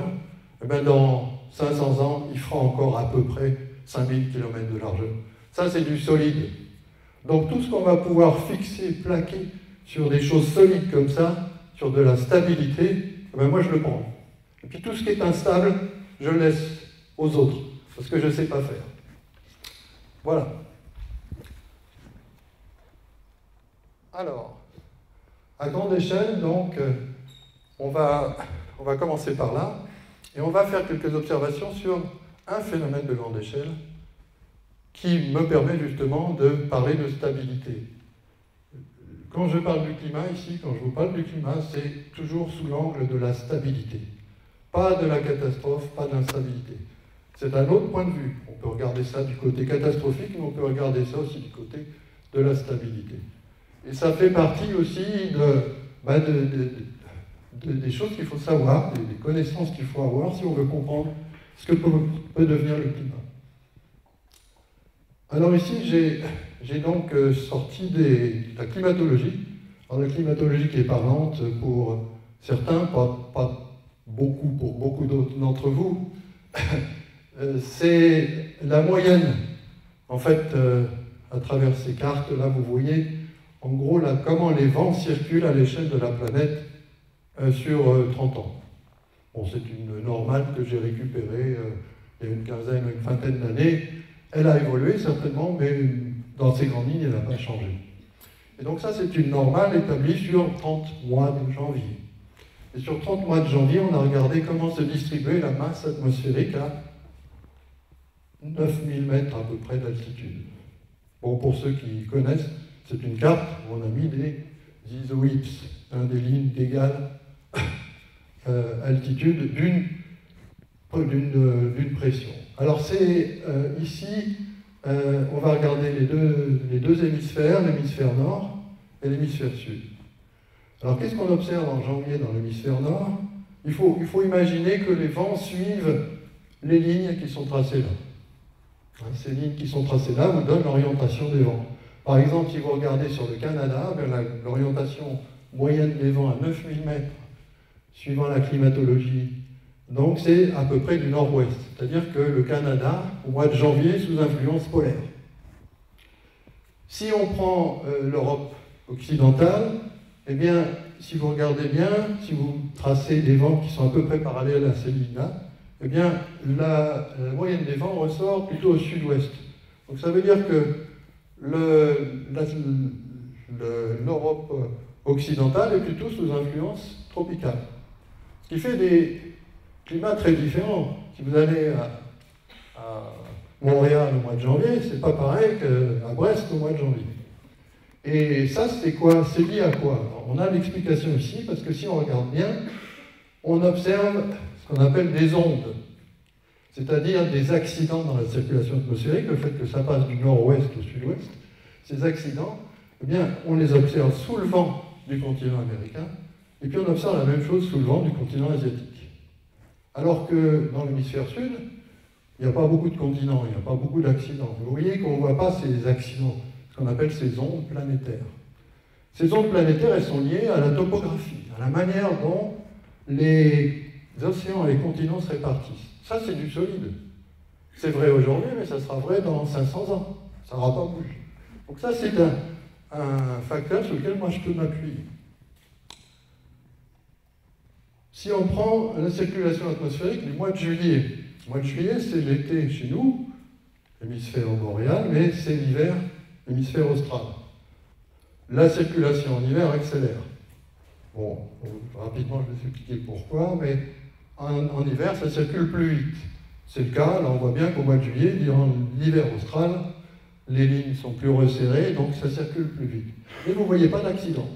A: et bien dans 500 ans, il fera encore à peu près 5000 km de largeur. Ça, c'est du solide. Donc tout ce qu'on va pouvoir fixer, plaquer sur des choses solides comme ça, sur de la stabilité, eh bien moi je le prends. Et puis tout ce qui est instable, je laisse aux autres, parce que je ne sais pas faire. Voilà. Alors, à grande échelle, donc, on va commencer par là, et on va faire quelques observations sur un phénomène de grande échelle qui me permet justement de parler de stabilité. Quand je parle du climat ici, quand je vous parle du climat, c'est toujours sous l'angle de la stabilité. Pas de la catastrophe, pas d'instabilité. C'est un autre point de vue. On peut regarder ça du côté catastrophique, mais on peut regarder ça aussi du côté de la stabilité. Et ça fait partie aussi des choses qu'il faut savoir, des connaissances qu'il faut avoir si on veut comprendre ce que peut devenir le climat. Alors ici, j'ai donc sorti de la climatologie. Alors la climatologie qui est parlante pour certains, pas beaucoup pour beaucoup d'entre vous, c'est la moyenne. En fait, à travers ces cartes-là, vous voyez en gros là, comment les vents circulent à l'échelle de la planète sur 30 ans. Bon, c'est une normale que j'ai récupérée il y a une quinzaine, une vingtaine d'années. Elle a évolué certainement, mais dans ses grandes lignes, elle n'a pas changé. Et donc ça, c'est une normale établie sur 30 mois de janvier. Et sur 30 mois de janvier, on a regardé comment se distribuait la masse atmosphérique à 9000 mètres à peu près d'altitude. Bon, pour ceux qui connaissent, c'est une carte où on a mis des isohypses, des lignes d'égale altitude d'une pression. Alors c'est ici on va regarder les deux hémisphères, l'hémisphère nord et l'hémisphère sud. Alors qu'est-ce qu'on observe en janvier dans l'hémisphère nord? Il faut imaginer que les vents suivent les lignes qui sont tracées là. Ces lignes qui sont tracées là vous donnent l'orientation des vents. Par exemple, si vous regardez sur le Canada, l'orientation moyenne des vents à 9000 mètres, suivant la climatologie, donc c'est à peu près du nord-ouest. C'est-à-dire que le Canada, au mois de janvier, est sous influence polaire. Si on prend l'Europe occidentale, eh bien, si vous regardez bien, si vous tracez des vents qui sont à peu près parallèles à ces lignes-là, eh bien, la moyenne des vents ressort plutôt au sud-ouest. Donc ça veut dire que l'Europe occidentale est plutôt sous influence tropicale. Ce qui fait des climats très différents. Si vous allez à Montréal au mois de janvier, c'est pas pareil qu'à Brest au mois de janvier. Et ça, c'est quoi? C'est lié à quoi? Alors, on a l'explication ici, parce que si on regarde bien, on observe ce qu'on appelle des ondes, c'est-à-dire des accidents dans la circulation atmosphérique, le fait que ça passe du nord-ouest au sud-ouest. Ces accidents, eh bien, on les observe sous le vent du continent américain, et puis on observe la même chose sous le vent du continent asiatique. Alors que dans l'hémisphère sud, il n'y a pas beaucoup de continents, il n'y a pas beaucoup d'accidents. Vous voyez qu'on ne voit pas ces accidents, ce qu'on appelle ces ondes planétaires. Ces ondes planétaires, elles sont liées à la topographie, à la manière dont les océans et les continents se répartissent. Ça, c'est du solide. C'est vrai aujourd'hui, mais ça sera vrai dans 500 ans. Ça n'aura pas bougé. Donc ça, c'est un facteur sur lequel moi je peux m'appuyer. Si on prend la circulation atmosphérique du mois de juillet, le mois de juillet, c'est l'été chez nous, hémisphère boréal, mais c'est l'hiver, hémisphère austral. La circulation en hiver accélère. Bon, rapidement, je vais vous expliquer pourquoi, mais en hiver, ça circule plus vite. C'est le cas, là on voit bien qu'au mois de juillet, durant l'hiver austral, les lignes sont plus resserrées, donc ça circule plus vite. Et vous ne voyez pas d'accident.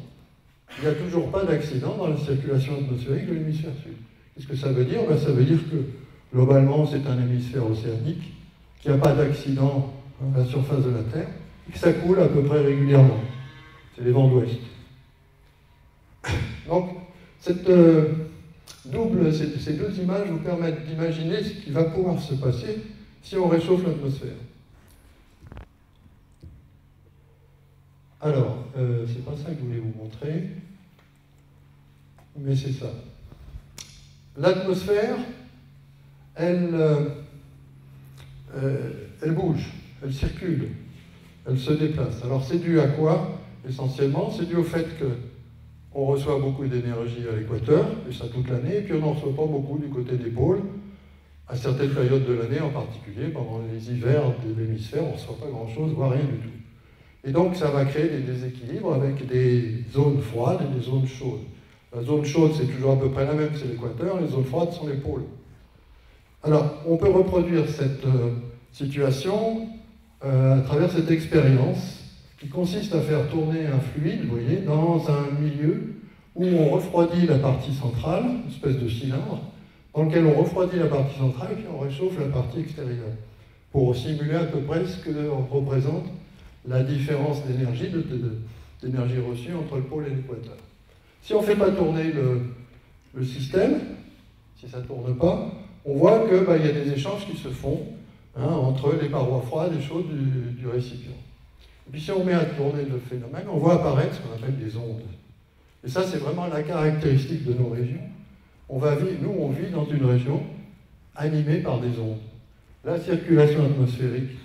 A: Il n'y a toujours pas d'accident dans la circulation atmosphérique de l'hémisphère sud. Qu'est-ce que ça veut dire? Ben, ça veut dire que, globalement, c'est un hémisphère océanique, qu'il n'y a pas d'accident à la surface de la Terre, et que ça coule à peu près régulièrement. C'est les vents d'ouest. Donc, ces deux images vous permettent d'imaginer ce qui va pouvoir se passer si on réchauffe l'atmosphère. Alors, c'est pas ça que je voulais vous montrer, mais c'est ça. L'atmosphère, elle bouge, elle circule, elle se déplace. Alors c'est dû à quoi? Essentiellement, c'est dû au fait qu'on reçoit beaucoup d'énergie à l'équateur, et ça toute l'année, et puis on n'en reçoit pas beaucoup du côté des pôles, à certaines périodes de l'année, en particulier pendant les hivers de l'hémisphère, on ne reçoit pas grand-chose, voire rien du tout. Et donc ça va créer des déséquilibres avec des zones froides et des zones chaudes. La zone chaude, c'est toujours à peu près la même, c'est l'équateur, les zones froides sont les pôles. Alors, on peut reproduire cette situation à travers cette expérience qui consiste à faire tourner un fluide, vous voyez, dans un milieu où on refroidit la partie centrale, une espèce de cylindre, dans lequel on refroidit la partie centrale et puis on réchauffe la partie extérieure, pour simuler à peu près ce que représente la différence d'énergie reçue entre le pôle et l'équateur. Si on ne fait pas tourner le système, si ça ne tourne pas, on voit qu'il y a des échanges qui se font entre les parois froides et chaudes du récipient. Et puis si on met à tourner le phénomène, on voit apparaître ce qu'on appelle des ondes. Et ça, c'est vraiment la caractéristique de nos régions. Nous, on vit dans une région animée par des ondes. La circulation atmosphérique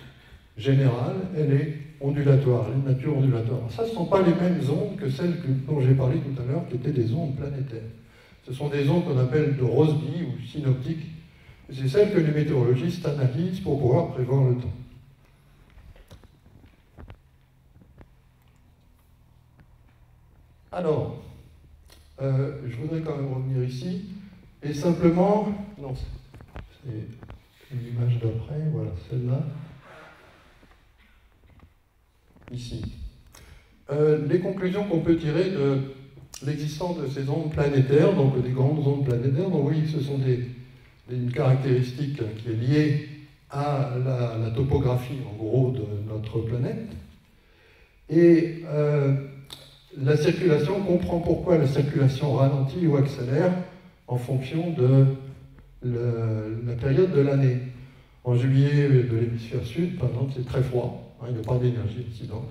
A: générale, elle est ondulatoire, elle est de nature ondulatoire. Ça, ce ne sont pas les mêmes ondes que celles dont j'ai parlé tout à l'heure, qui étaient des ondes planétaires. Ce sont des ondes qu'on appelle de Rossby ou synoptiques. C'est celles que les météorologistes analysent pour pouvoir prévoir le temps. Alors, je voudrais quand même revenir ici, et simplement, non, c'est l'image d'après, voilà, celle-là, ici. Les conclusions qu'on peut tirer de l'existence de ces ondes planétaires, donc des grandes ondes planétaires, donc oui, ce sont une caractéristique qui est liée à la topographie, en gros, de notre planète. Et la circulation comprend pourquoi la circulation ralentit ou accélère en fonction de la période de l'année. En juillet de l'hémisphère sud, par exemple, c'est très froid, hein, il n'y a pas d'énergie incidente,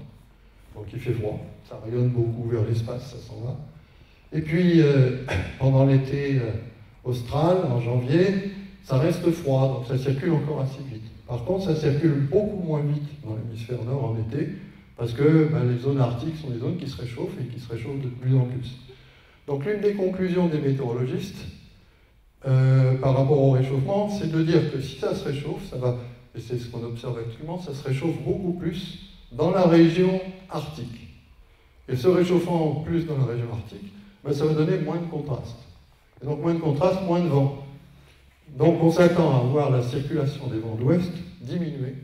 A: donc il fait froid, ça rayonne beaucoup vers l'espace, ça s'en va. Et puis, pendant l'été austral, en janvier, ça reste froid, donc ça circule encore assez vite. Par contre, ça circule beaucoup moins vite dans l'hémisphère nord en été, parce que les zones arctiques sont des zones qui se réchauffent et qui se réchauffent de plus en plus. Donc l'une des conclusions des météorologistes par rapport au réchauffement, c'est de dire que si ça se réchauffe, ça va, et c'est ce qu'on observe actuellement, ça se réchauffe beaucoup plus dans la région arctique. Et se réchauffant plus dans la région arctique, ça va donner moins de contraste. Et donc moins de contraste, moins de vent. Donc on s'attend à voir la circulation des vents d'ouest diminuer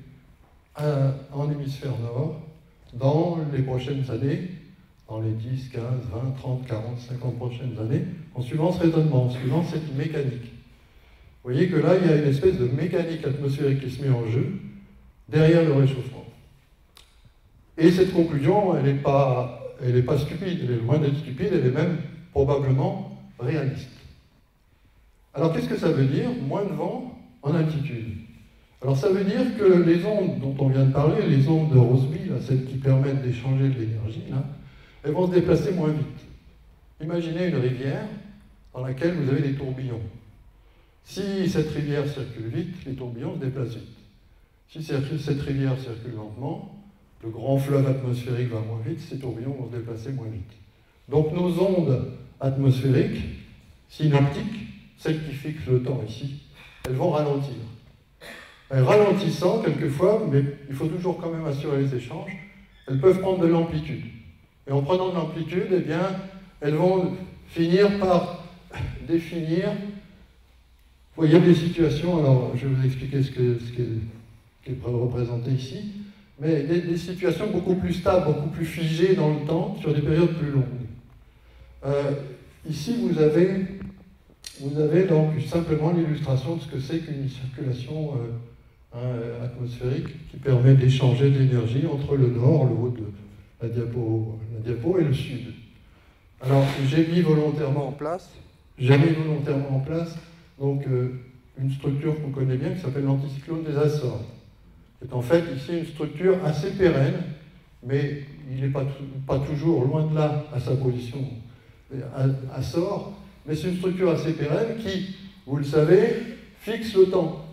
A: en hémisphère nord dans les prochaines années, dans les 10, 15, 20, 30, 40, 50 prochaines années, en suivant ce raisonnement, en suivant cette mécanique. Vous voyez que là, il y a une espèce de mécanique atmosphérique qui se met en jeu derrière le réchauffement. Et cette conclusion, elle n'est pas stupide, elle est loin d'être stupide, elle est même probablement réaliste. Alors qu'est-ce que ça veut dire? Moins de vent en altitude. Alors ça veut dire que les ondes dont on vient de parler, les ondes de Rossby, là, celles qui permettent d'échanger de l'énergie, là, elles vont se déplacer moins vite. Imaginez une rivière dans laquelle vous avez des tourbillons. Si cette rivière circule vite, les tourbillons se déplacent vite. Si cette rivière circule lentement, le grand fleuve atmosphérique va moins vite, ces tourbillons vont se déplacer moins vite. Donc nos ondes atmosphériques, synoptiques, celles qui fixent le temps ici, elles vont ralentir. Ralentissant quelquefois, mais il faut toujours quand même assurer les échanges, elles peuvent prendre de l'amplitude. Et en prenant de l'amplitude, eh bien, elles vont finir par définir. Vous voyez des situations, alors je vais vous expliquer ce qui est représenté ici, mais des situations beaucoup plus stables, beaucoup plus figées dans le temps, sur des périodes plus longues. Ici, vous avez donc simplement l'illustration de ce que c'est qu'une circulation atmosphérique qui permet d'échanger de l'énergie entre le nord, le haut de la diapo et le sud. Alors, j'ai mis volontairement en place donc, une structure qu'on connaît bien qui s'appelle l'anticyclone des Açores. C'est en fait ici une structure assez pérenne, mais il n'est pas toujours loin de là à sa position Açores, mais c'est une structure assez pérenne qui, vous le savez, fixe le temps.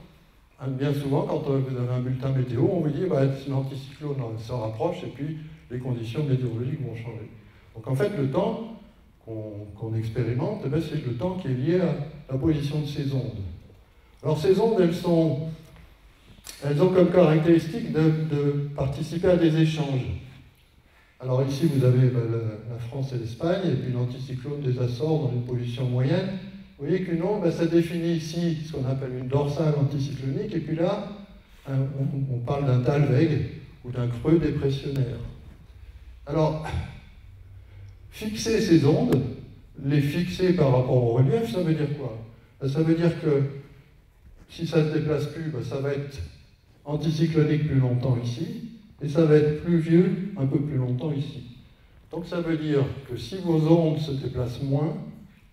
A: Bien souvent, quand vous avez un bulletin météo, on vous dit l'anticyclone se rapproche et puis les conditions météorologiques vont changer. Donc en fait, le temps qu'on expérimente, c'est le temps qui est lié à la position de ces ondes. Alors ces ondes, elles ont comme caractéristique de participer à des échanges. Alors ici, vous avez la France et l'Espagne, et puis l'anticyclone des Açores dans une position moyenne. Vous voyez qu'une onde, ça définit ici ce qu'on appelle une dorsale anticyclonique, et puis là, on parle d'un talweg ou d'un creux dépressionnaire. Alors, fixer ces ondes, les fixer par rapport au relief, ça veut dire quoi? Ça veut dire que si ça ne se déplace plus, ça va être anticyclonique plus longtemps ici, et ça va être pluvieux un peu plus longtemps ici. Donc ça veut dire que si vos ondes se déplacent moins,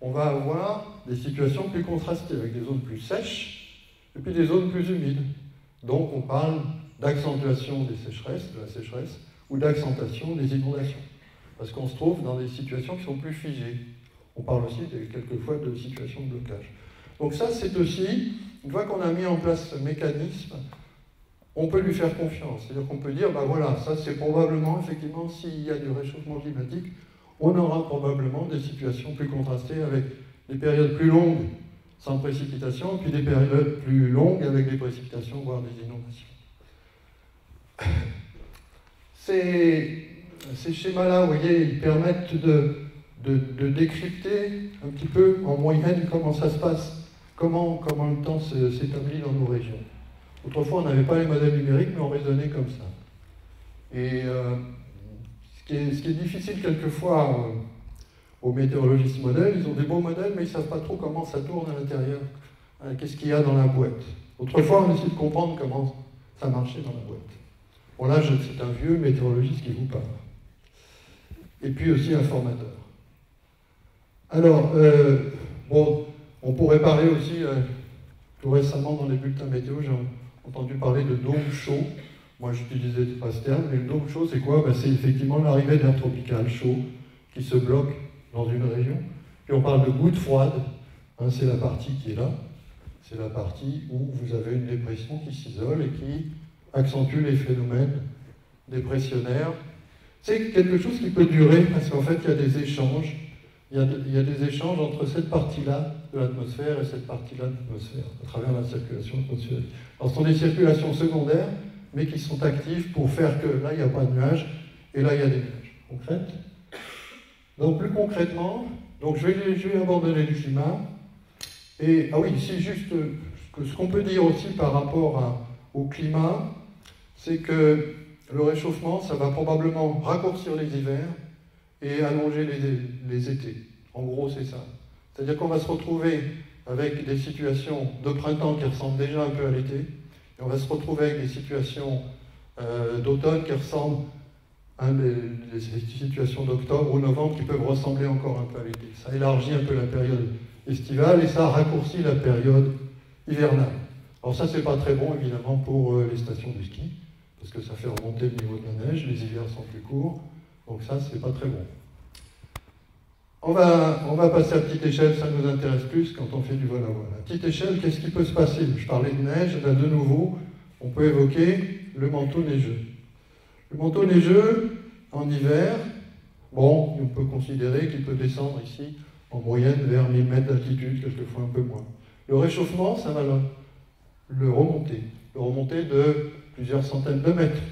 A: on va avoir des situations plus contrastées, avec des zones plus sèches, et puis des zones plus humides. Donc on parle d'accentuation des sécheresses, de la sécheresse, ou d'accentuation des inondations. Parce qu'on se trouve dans des situations qui sont plus figées. On parle aussi quelquefois de situations de blocage. Donc ça, c'est aussi, une fois qu'on a mis en place ce mécanisme, on peut lui faire confiance. C'est-à-dire qu'on peut dire, voilà, ça c'est probablement, effectivement, s'il y a du réchauffement climatique, on aura probablement des situations plus contrastées avec des périodes plus longues sans précipitation, puis des périodes plus longues avec des précipitations, voire des inondations. Ces schémas-là, vous voyez, ils permettent de décrypter un petit peu en moyenne comment ça se passe, comment le temps s'établit dans nos régions. Autrefois, on n'avait pas les modèles numériques, mais on raisonnait comme ça. Et ce qui est difficile quelquefois aux météorologistes modèles, ils ont des beaux modèles, mais ils ne savent pas trop comment ça tourne à l'intérieur. Qu'est-ce qu'il y a dans la boîte? Autrefois, on essayait de comprendre comment ça marchait dans la boîte. Bon là, c'est un vieux météorologiste qui vous parle. Et puis aussi un formateur. Alors, bon, on pourrait parler aussi, tout récemment dans les bulletins météo, j'ai entendu parler de dôme chaud. Moi, j'utilisais pas ce terme, mais le dôme chaud, c'est quoi? C'est effectivement l'arrivée d'air tropical chaud qui se bloque dans une région. Puis on parle de gouttes froides, hein, c'est la partie qui est là. C'est la partie où vous avez une dépression qui s'isole et qui accentue les phénomènes dépressionnaires. C'est quelque chose qui peut durer parce qu'en fait, il y a des échanges. Il y a des échanges entre cette partie-là de l'atmosphère et cette partie-là de l'atmosphère, à travers la circulation atmosphérique. Alors, ce sont des circulations secondaires, mais qui sont actives pour faire que là, il n'y a pas de nuages, et là, il y a des nuages. Concrètes. Donc, plus concrètement, donc, je vais abandonner le climat. Et, ah oui, c'est juste ce qu'on peut dire aussi par rapport au climat, c'est que le réchauffement, ça va probablement raccourcir les hivers et allonger les étés. En gros, c'est ça. C'est-à-dire qu'on va se retrouver avec des situations de printemps qui ressemblent déjà un peu à l'été, et on va se retrouver avec des situations d'automne qui ressemblent à des situations d'octobre ou novembre qui peuvent ressembler encore un peu à l'été. Ça élargit un peu la période estivale et ça raccourcit la période hivernale. Alors ça, c'est pas très bon, évidemment, pour les stations de ski, parce que ça fait remonter le niveau de la neige, les hivers sont plus courts, donc ça, c'est pas très bon. On va passer à petite échelle, ça nous intéresse plus quand on fait du vol à voile. À petite échelle, qu'est-ce qui peut se passer? Je parlais de neige, là de nouveau, on peut évoquer le manteau neigeux. Le manteau neigeux, en hiver, bon, on peut considérer qu'il peut descendre ici, en moyenne, vers 1000 mètres d'altitude, quelquefois un peu moins. Le réchauffement, ça va le remonter de plusieurs centaines de mètres.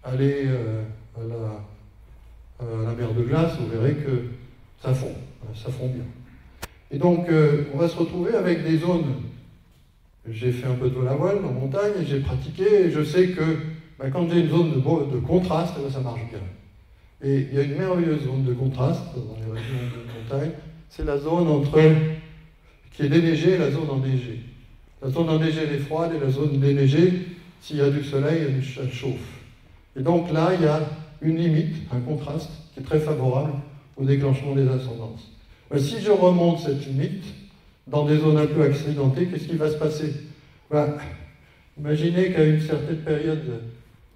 A: Aller à la mer de glace, vous verrez que ça fond bien. Et donc, on va se retrouver avec des zones. J'ai fait un peu de vol à voile en montagne, et j'ai pratiqué, et je sais que quand j'ai une zone de contraste, ça marche bien. Et il y a une merveilleuse zone de contraste dans les régions de montagne, c'est la zone qui est déneigée et la zone enneigée. La zone enneigée, elle est froide, et la zone déneigée, s'il y a du soleil, elle chauffe. Et donc là, il y a une limite, un contraste, qui est très favorable au déclenchement des ascendances. Mais si je remonte cette limite, dans des zones un peu accidentées, qu'est-ce qui va se passer? Imaginez qu'à une certaine période,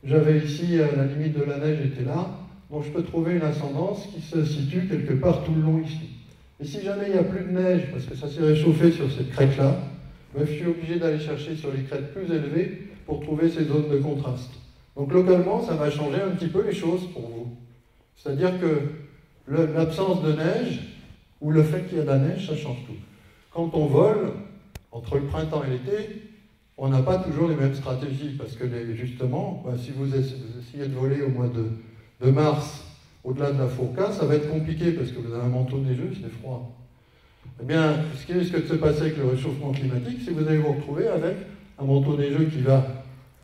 A: j'avais ici, la limite de la neige était là, donc je peux trouver une ascendance qui se situe quelque part tout le long ici. Et si jamais il n'y a plus de neige, parce que ça s'est réchauffé sur cette crête-là, je suis obligé d'aller chercher sur les crêtes plus élevées pour trouver ces zones de contraste. Donc localement, ça va changer un petit peu les choses pour vous. C'est-à-dire que l'absence de neige, ou le fait qu'il y a de la neige, ça change tout. Quand on vole, entre le printemps et l'été, on n'a pas toujours les mêmes stratégies, parce que justement, si vous essayez de voler au mois de mars, au-delà de la Fourca, ça va être compliqué, parce que vous avez un manteau neigeux, c'est froid. Eh bien, ce qui risque de se passer avec le réchauffement climatique, c'est que vous allez vous retrouver avec un manteau neigeux qui va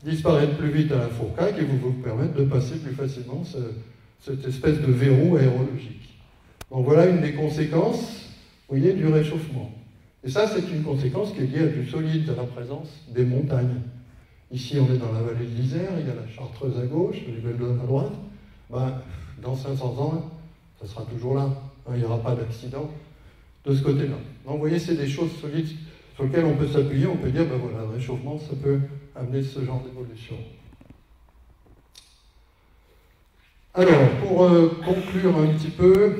A: disparaître plus vite à la Fourca, qui va vous permettre de passer plus facilement cette espèce de verrou aérologique. Donc voilà une des conséquences, vous voyez, du réchauffement. Et ça, c'est une conséquence qui est liée à du solide, à la présence des montagnes. Ici, on est dans la vallée de l'Isère, il y a la Chartreuse à gauche, le Belledonne à droite. Dans 500 ans, ça sera toujours là. Il n'y aura pas d'accident de ce côté-là. Donc vous voyez, c'est des choses solides sur lesquelles on peut s'appuyer, on peut dire, voilà, le réchauffement, ça peut amener ce genre d'évolution. Alors, pour conclure un petit peu,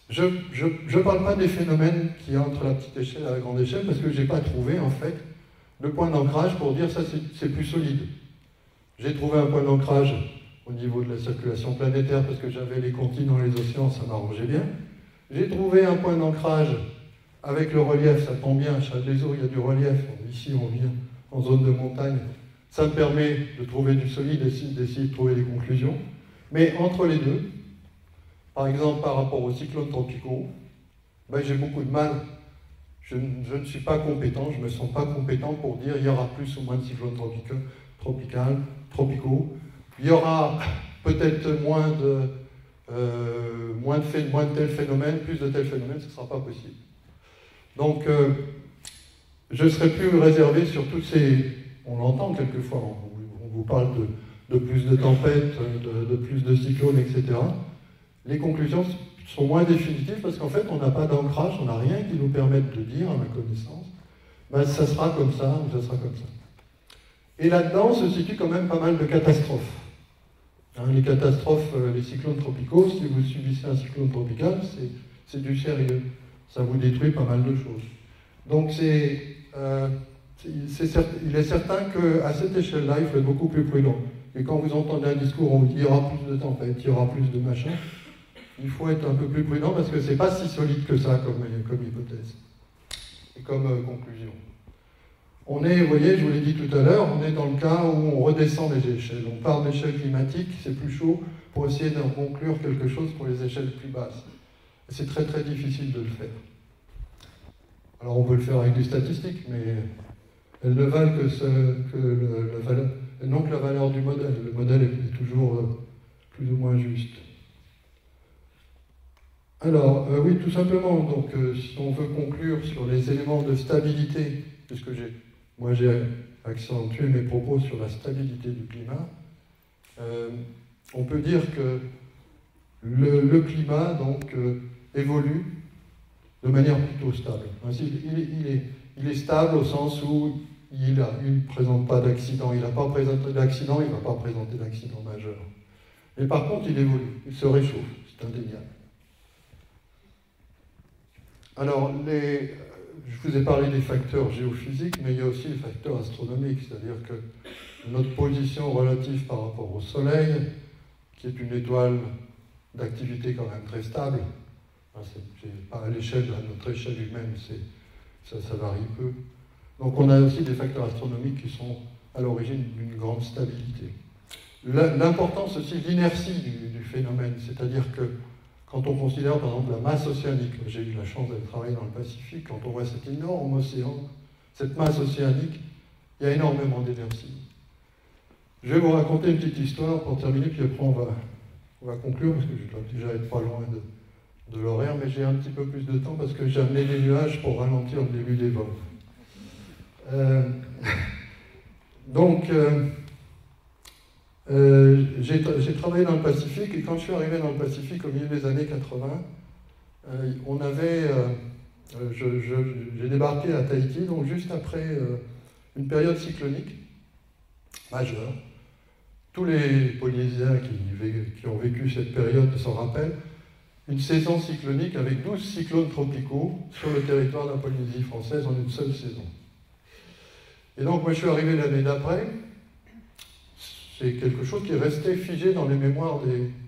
A: je ne parle pas des phénomènes qui entre la petite échelle et la grande échelle, parce que je n'ai pas trouvé, en fait, de point d'ancrage pour dire ça, c'est plus solide. J'ai trouvé un point d'ancrage au niveau de la circulation planétaire, parce que j'avais les continents et les océans, ça m'arrangeait bien. J'ai trouvé un point d'ancrage avec le relief, ça tombe bien, à Châtelet-les-Eaux, il y a du relief. Ici, on vient en zone de montagne. Ça me permet de trouver du solide, d'essayer de trouver des conclusions. Mais entre les deux, par exemple par rapport aux cyclones tropicaux, j'ai beaucoup de mal. Je ne suis pas compétent, je ne me sens pas compétent pour dire il y aura plus ou moins de cyclones tropicaux. Il y aura peut-être moins de tels phénomènes, plus de tels phénomènes, ce ne sera pas possible. Donc, je serai plus réservé sur tous ces... On l'entend quelquefois, on vous parle de plus de tempêtes, de plus de cyclones, etc. Les conclusions sont moins définitives parce qu'en fait, on n'a pas d'ancrage, on n'a rien qui nous permette de dire, à ma connaissance, ben, ça sera comme ça ou ça sera comme ça. Et là-dedans se situent quand même pas mal de catastrophes. Hein, les catastrophes, les cyclones tropicaux, si vous subissez un cyclone tropical, c'est du sérieux. Ça vous détruit pas mal de choses. Donc il est certain qu'à cette échelle-là, il faut être beaucoup plus prudent. Et quand vous entendez un discours où on vous dit il y aura plus de tempêtes, il y aura plus de machin, il faut être un peu plus prudent parce que c'est pas si solide que ça comme hypothèse et comme conclusion. On est, vous voyez, je vous l'ai dit tout à l'heure, on est dans le cas où on redescend les échelles. On part d'échelles climatiques, c'est plus chaud, pour essayer d'en conclure quelque chose pour les échelles plus basses. Et c'est très très difficile de le faire. Alors on peut le faire avec des statistiques, mais elles ne valent non que la valeur du modèle. Le modèle est toujours plus ou moins juste. Alors, oui, tout simplement, donc, si on veut conclure sur les éléments de stabilité, puisque moi j'ai accentué mes propos sur la stabilité du climat, on peut dire que le climat donc, évolue de manière plutôt stable. Il est stable au sens où il ne présente pas d'accident, il n'a pas présenté d'accident, il ne va pas présenter d'accident majeur. Mais par contre, il évolue, il se réchauffe, c'est indéniable. Alors, je vous ai parlé des facteurs géophysiques, mais il y a aussi les facteurs astronomiques, c'est-à-dire que notre position relative par rapport au Soleil, qui est une étoile d'activité quand même très stable, à l'échelle de notre échelle humaine, ça varie peu. Donc on a aussi des facteurs astronomiques qui sont à l'origine d'une grande stabilité. L'importance aussi de l'inertie du phénomène, c'est-à-dire que quand on considère par exemple la masse océanique, j'ai eu la chance d'aller travailler dans le Pacifique, quand on voit cet énorme océan, cette masse océanique, il y a énormément d'énergie. Je vais vous raconter une petite histoire pour terminer, puis après on va conclure, parce que je dois déjà être pas loin de l'horaire, mais j'ai un petit peu plus de temps parce que j'ai amené des nuages pour ralentir le début des vols. J'ai travaillé dans le Pacifique, et quand je suis arrivé dans le Pacifique au milieu des années 80, j'ai débarqué à Tahiti, donc juste après une période cyclonique majeure. Tous les Polynésiens qui ont vécu cette période s'en rappellent. Une saison cyclonique avec 12 cyclones tropicaux sur le territoire de la Polynésie française en une seule saison. Et donc moi je suis arrivé l'année d'après, c'est quelque chose qui est resté figé dans les mémoires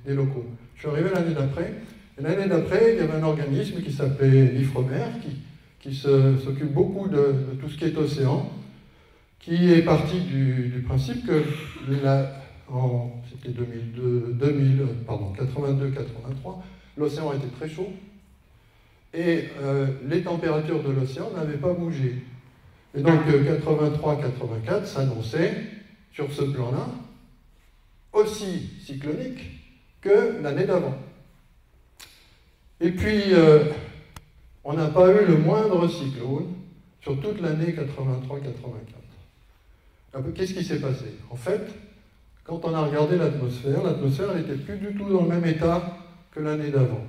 A: des locaux. Je suis arrivé l'année d'après, et l'année d'après il y avait un organisme qui s'appelait l'IFREMER, qui s'occupe beaucoup de tout ce qui est océan, qui est parti du principe que c'était 82-83, l'océan était très chaud et les températures de l'océan n'avaient pas bougé. Et donc 83-84 s'annonçait sur ce plan-là aussi cyclonique que l'année d'avant. Et puis on n'a pas eu le moindre cyclone sur toute l'année 83-84. Qu'est-ce qui s'est passé? En fait, quand on a regardé l'atmosphère n'était plus du tout dans le même état que l'année d'avant.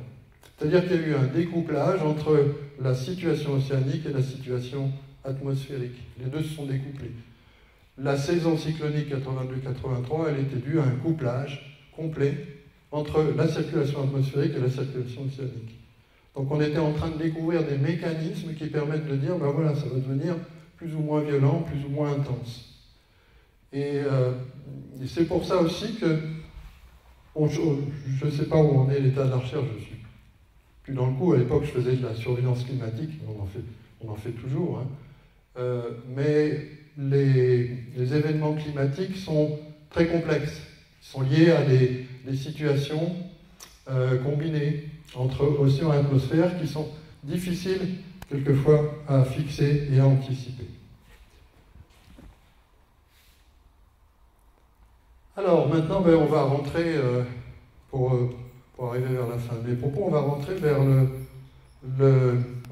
A: C'est-à-dire qu'il y a eu un découplage entre la situation océanique et la situation atmosphérique. Les deux se sont découplés. La saison cyclonique 82-83, elle était due à un couplage complet entre la circulation atmosphérique et la circulation océanique. Donc on était en train de découvrir des mécanismes qui permettent de dire, ben voilà, ça va devenir plus ou moins violent, plus ou moins intense. Et c'est pour ça aussi que, je ne sais pas où en est l'état de la recherche, je suis plus dans le coup. À l'époque, je faisais de la surveillance climatique, on en fait toujours, hein. Mais les événements climatiques sont très complexes. Ils sont liés à des situations combinées entre océan et atmosphère qui sont difficiles quelquefois à fixer et à anticiper. Alors maintenant, on va rentrer, pour arriver vers la fin de mes propos, on va rentrer vers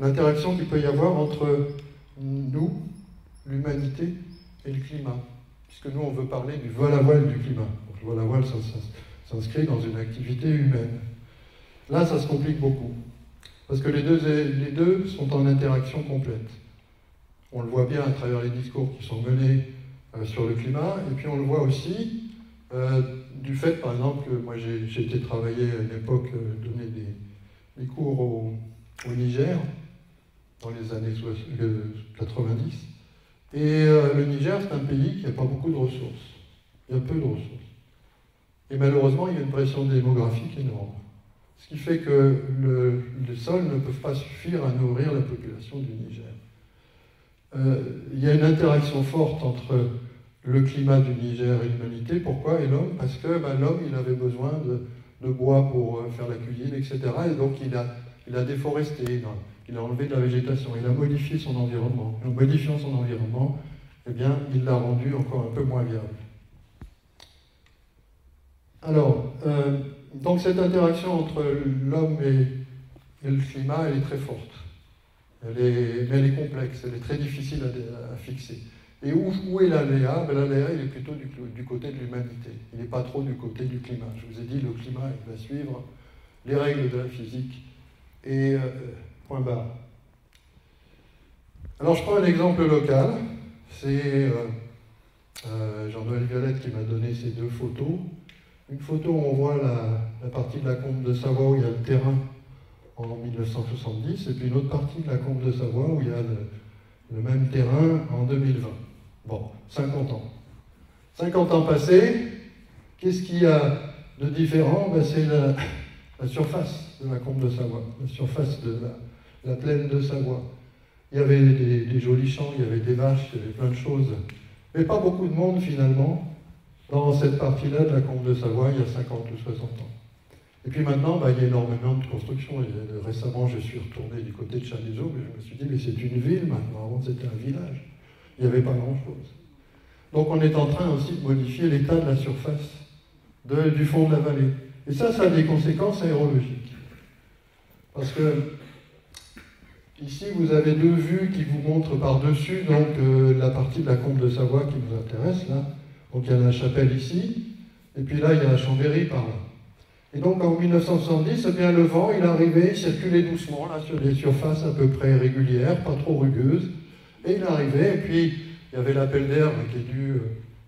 A: l'interaction qu'il peut y avoir entre nous l'humanité et le climat. Puisque nous, on veut parler du vol-à-voile du climat. Donc, le vol-à-voile, ça s'inscrit dans une activité humaine. Là, ça se complique beaucoup. Parce que les deux sont en interaction complète. On le voit bien à travers les discours qui sont menés sur le climat, et puis on le voit aussi du fait, par exemple, que moi j'ai été travailler à une époque, donner des cours au Niger, dans les années 90. Et le Niger, c'est un pays qui n'a pas beaucoup de ressources. Il y a peu de ressources. Et malheureusement, il y a une pression démographique énorme. Ce qui fait que les sols ne peuvent pas suffire à nourrir la population du Niger. Il y a une interaction forte entre le climat du Niger et l'humanité. Pourquoi? Et l'homme? Parce que l'homme, il avait besoin de bois pour faire la cuisine, etc. Et donc il a déforesté, il a enlevé de la végétation, il a modifié son environnement. En modifiant son environnement, eh bien, il l'a rendu encore un peu moins viable. Alors, donc cette interaction entre l'homme et le climat, elle est très forte. Mais elle est complexe, elle est très difficile à fixer. Et où est l'aléa? L'aléa, il est plutôt du côté de l'humanité. Il n'est pas trop du côté du climat. Je vous ai dit, le climat, il va suivre les règles de la physique. Et point barre. Alors, je prends un exemple local. C'est Jean-Noël Violette qui m'a donné ces deux photos. Une photo où on voit la partie de la Combe de Savoie où il y a le terrain en 1970, et puis une autre partie de la Combe de Savoie où il y a le même terrain en 2020. Bon, 50 ans. 50 ans passés, qu'est-ce qu'il y a de différent? C'est la surface de la Combe de Savoie, la surface de la plaine de Savoie. Il y avait des jolis champs, il y avait des vaches, il y avait plein de choses. Mais pas beaucoup de monde finalement dans cette partie-là de la Combe de Savoie il y a 50 ou 60 ans. Et puis maintenant, il y a énormément de construction. Récemment, je suis retourné du côté de Chalaiseau, mais je me suis dit, mais c'est une ville maintenant, avant c'était un village. Il n'y avait pas grand-chose. Donc on est en train aussi de modifier l'état de la surface du fond de la vallée. Et ça a des conséquences aérologiques. Parce que ici, vous avez deux vues qui vous montrent par-dessus donc la partie de la Combe de Savoie qui vous intéresse, là. Donc il y a la chapelle ici, et puis là, il y a Chambéry par là. Et donc en 1970, eh bien, le vent, il arrivait, il circulait doucement là, sur des surfaces à peu près régulières, pas trop rugueuses. Et il arrivait, et puis il y avait l'appel d'air qui est dû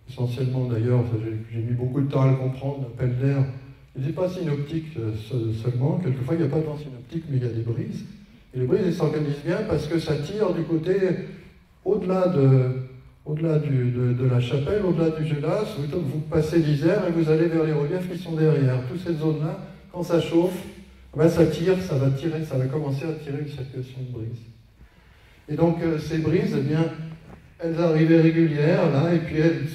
A: essentiellement d'ailleurs, j'ai mis beaucoup de temps à le comprendre, l'appel d'air. Il n'est pas synoptique seulement, quelquefois il n'y a pas de vent synoptique, mais il y a des brises. Et les brises, elles s'organisent bien parce que ça tire du côté, au-delà de la chapelle, au-delà du Gelas, vous passez l'Isère et vous allez vers les reliefs qui sont derrière. Toutes ces zones-là, quand ça chauffe, ça tire, ça va commencer à tirer une circulation de brise. Et donc ces brises, eh bien, elles arrivaient régulières là, et puis elles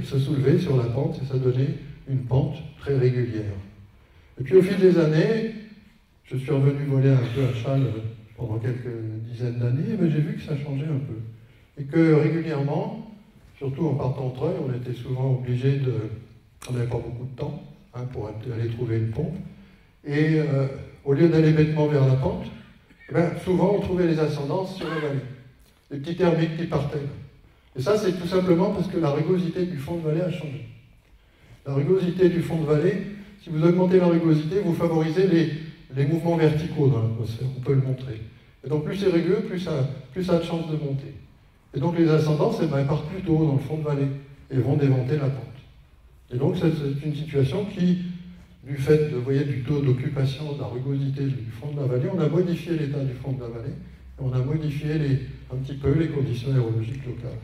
A: se soulevaient sur la pente, et ça donnait une pente très régulière. Et puis au fil des années, je suis revenu voler un peu à Châles pendant quelques dizaines d'années, mais j'ai vu que ça changeait un peu. Et que régulièrement, surtout en partant de Treuil, on était souvent obligé on n'avait pas beaucoup de temps pour aller trouver une pompe. Et au lieu d'aller bêtement vers la pente, souvent on trouvait les ascendances sur la vallée. Les petits thermiques qui partaient. Et ça, c'est tout simplement parce que la rugosité du fond de vallée a changé. La rugosité du fond de vallée, si vous augmentez la rugosité, vous favorisez les mouvements verticaux dans l'atmosphère, on peut le montrer. Et donc plus c'est rugueux, plus ça a de chances de monter. Et donc les ascendances, elles partent plus tôt dans le fond de vallée et vont déventer la pente. Et donc c'est une situation qui, du fait du taux d'occupation, de la rugosité du fond de la vallée, on a modifié l'état du fond de la vallée, et on a modifié un petit peu les conditions aérologiques locales.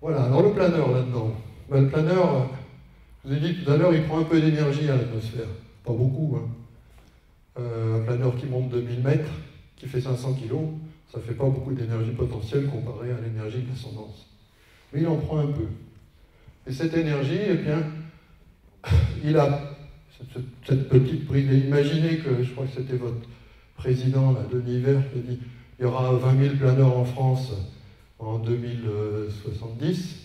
A: Voilà, alors le planeur là-dedans. Le planeur, je vous ai dit tout à l'heure, il prend un peu d'énergie à l'atmosphère. Pas beaucoup, hein. Un planeur qui monte de 1000 mètres, qui fait 500 kg, ça ne fait pas beaucoup d'énergie potentielle comparée à l'énergie de l'ascendance. Mais il en prend un peu. Et cette énergie, eh bien, il a cette petite prise. Et imaginez que, je crois que c'était votre président, là, Denis Vert, qui a dit il y aura 20 000 planeurs en France en 2070.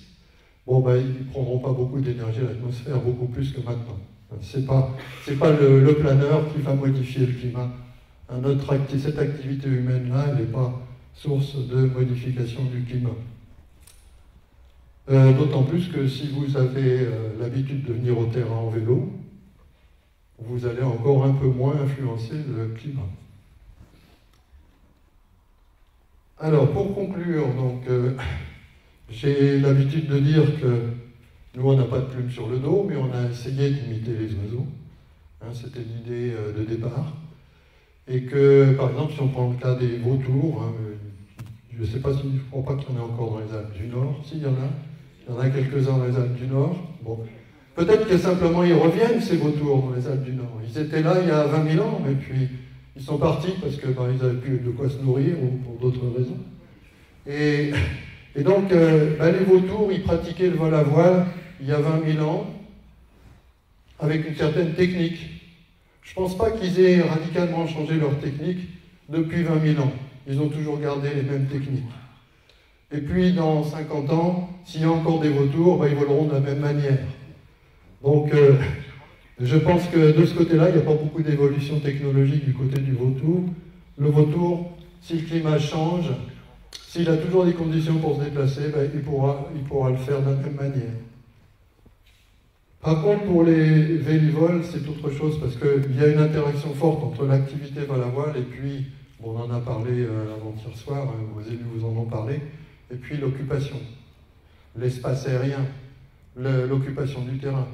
A: Bon, ils ne prendront pas beaucoup d'énergie à l'atmosphère, beaucoup plus que maintenant. C'est pas le planeur qui va modifier le climat. Cette activité humaine-là, elle n'est pas source de modification du climat. D'autant plus que si vous avez l'habitude de venir au terrain en vélo, vous allez encore un peu moins influencer le climat. Alors, pour conclure, donc, j'ai l'habitude de dire que nous, on n'a pas de plumes sur le dos, mais on a essayé d'imiter les oiseaux. Hein, c'était l'idée de départ. Et que, par exemple, si on prend le cas des vautours, hein, je ne sais pas si, je ne crois pas qu'il y en a encore dans les Alpes du Nord. Si, il y en a. Il y en a quelques-uns dans les Alpes du Nord. Bon. Peut-être que simplement ils reviennent, ces vautours, dans les Alpes du Nord. Ils étaient là il y a 20 000 ans, mais puis ils sont partis parce qu'ils n'avaient plus de quoi se nourrir ou pour d'autres raisons. Et donc, les vautours, ils pratiquaient le vol à voile il y a 20 000 ans avec une certaine technique. Je ne pense pas qu'ils aient radicalement changé leur technique depuis 20 000 ans. Ils ont toujours gardé les mêmes techniques. Et puis, dans 50 ans, s'il y a encore des vautours, ils voleront de la même manière. Donc, je pense que de ce côté-là, il n'y a pas beaucoup d'évolution technologique du côté du vautour. Le vautour, si le climat change, s'il a toujours des conditions pour se déplacer, il pourra le faire de la même manière. Par contre, pour les vélivoles, c'est autre chose, parce qu'il y a une interaction forte entre l'activité vol à voile et puis, bon, on en a parlé avant-hier soir, vos élus vous en ont parlé, et puis l'occupation, l'espace aérien, l'occupation du terrain.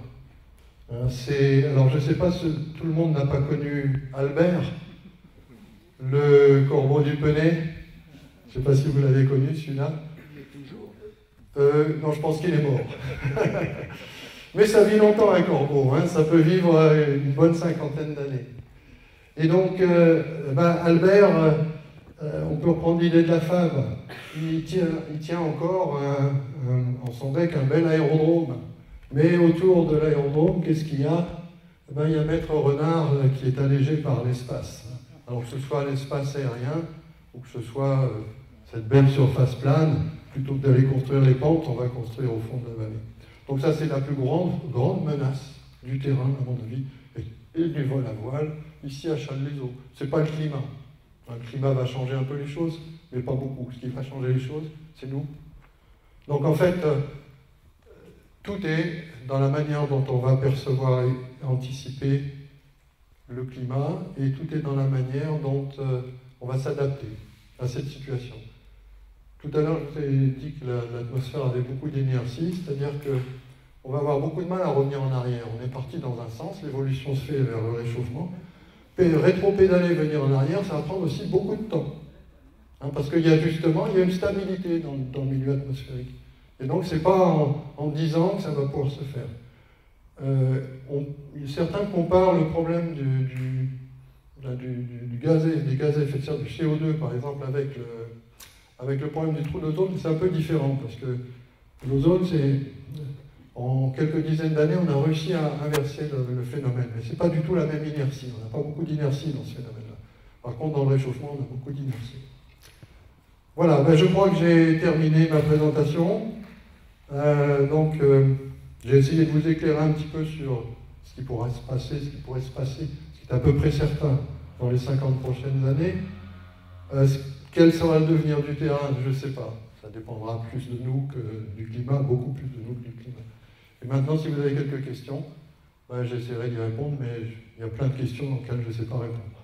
A: Alors, je ne sais pas si tout le monde n'a pas connu Albert, le corbeau du Peney. Je ne sais pas si vous l'avez connu, celui-là. Non, je pense qu'il est mort. Mais ça vit longtemps, un corbeau. Hein, ça peut vivre une bonne 50aine d'années. Et donc, Albert, on peut reprendre l'idée de la femme. Il tient encore en son bec un bel aérodrome. Mais autour de l'aérodrome, qu'est-ce qu'il y a? Il y a Maître Renard qui est allégé par l'espace. Alors que ce soit l'espace aérien, ou que ce soit cette belle surface plane, plutôt que d'aller construire les pentes, on va construire au fond de la vallée. Donc ça, c'est la plus grande menace du terrain, à mon avis, et du vol à voile, ici à Challes-les-Eaux. Ce n'est pas le climat. Le climat va changer un peu les choses, mais pas beaucoup. Ce qui va changer les choses, c'est nous. Donc en fait, tout est dans la manière dont on va percevoir et anticiper le climat, et tout est dans la manière dont on va s'adapter à cette situation. Tout à l'heure, je vous ai dit que l'atmosphère avait beaucoup d'inertie, c'est-à-dire qu'on va avoir beaucoup de mal à revenir en arrière. On est parti dans un sens, l'évolution se fait vers le réchauffement. Rétro-pédaler, venir en arrière, ça va prendre aussi beaucoup de temps. Hein, parce qu'il y a justement une stabilité dans le milieu atmosphérique. Et donc, ce n'est pas en 10 ans que ça va pouvoir se faire. Certains comparent le problème des gaz à effet de serre, du CO2, par exemple, avec le problème du trou d'ozone, c'est un peu différent, parce que l'ozone, en quelques dizaines d'années, on a réussi à inverser le phénomène. Mais ce n'est pas du tout la même inertie. On n'a pas beaucoup d'inertie dans ce phénomène-là. Par contre, dans le réchauffement, on a beaucoup d'inertie. Voilà, je crois que j'ai terminé ma présentation. J'ai essayé de vous éclairer un petit peu sur ce qui pourrait se passer, ce qui est à peu près certain dans les 50 prochaines années. Quel sera le devenir du terrain? Je ne sais pas. Ça dépendra plus de nous que du climat, beaucoup plus de nous que du climat. Et maintenant, si vous avez quelques questions, j'essaierai d'y répondre, mais il y a plein de questions auxquelles je ne sais pas répondre.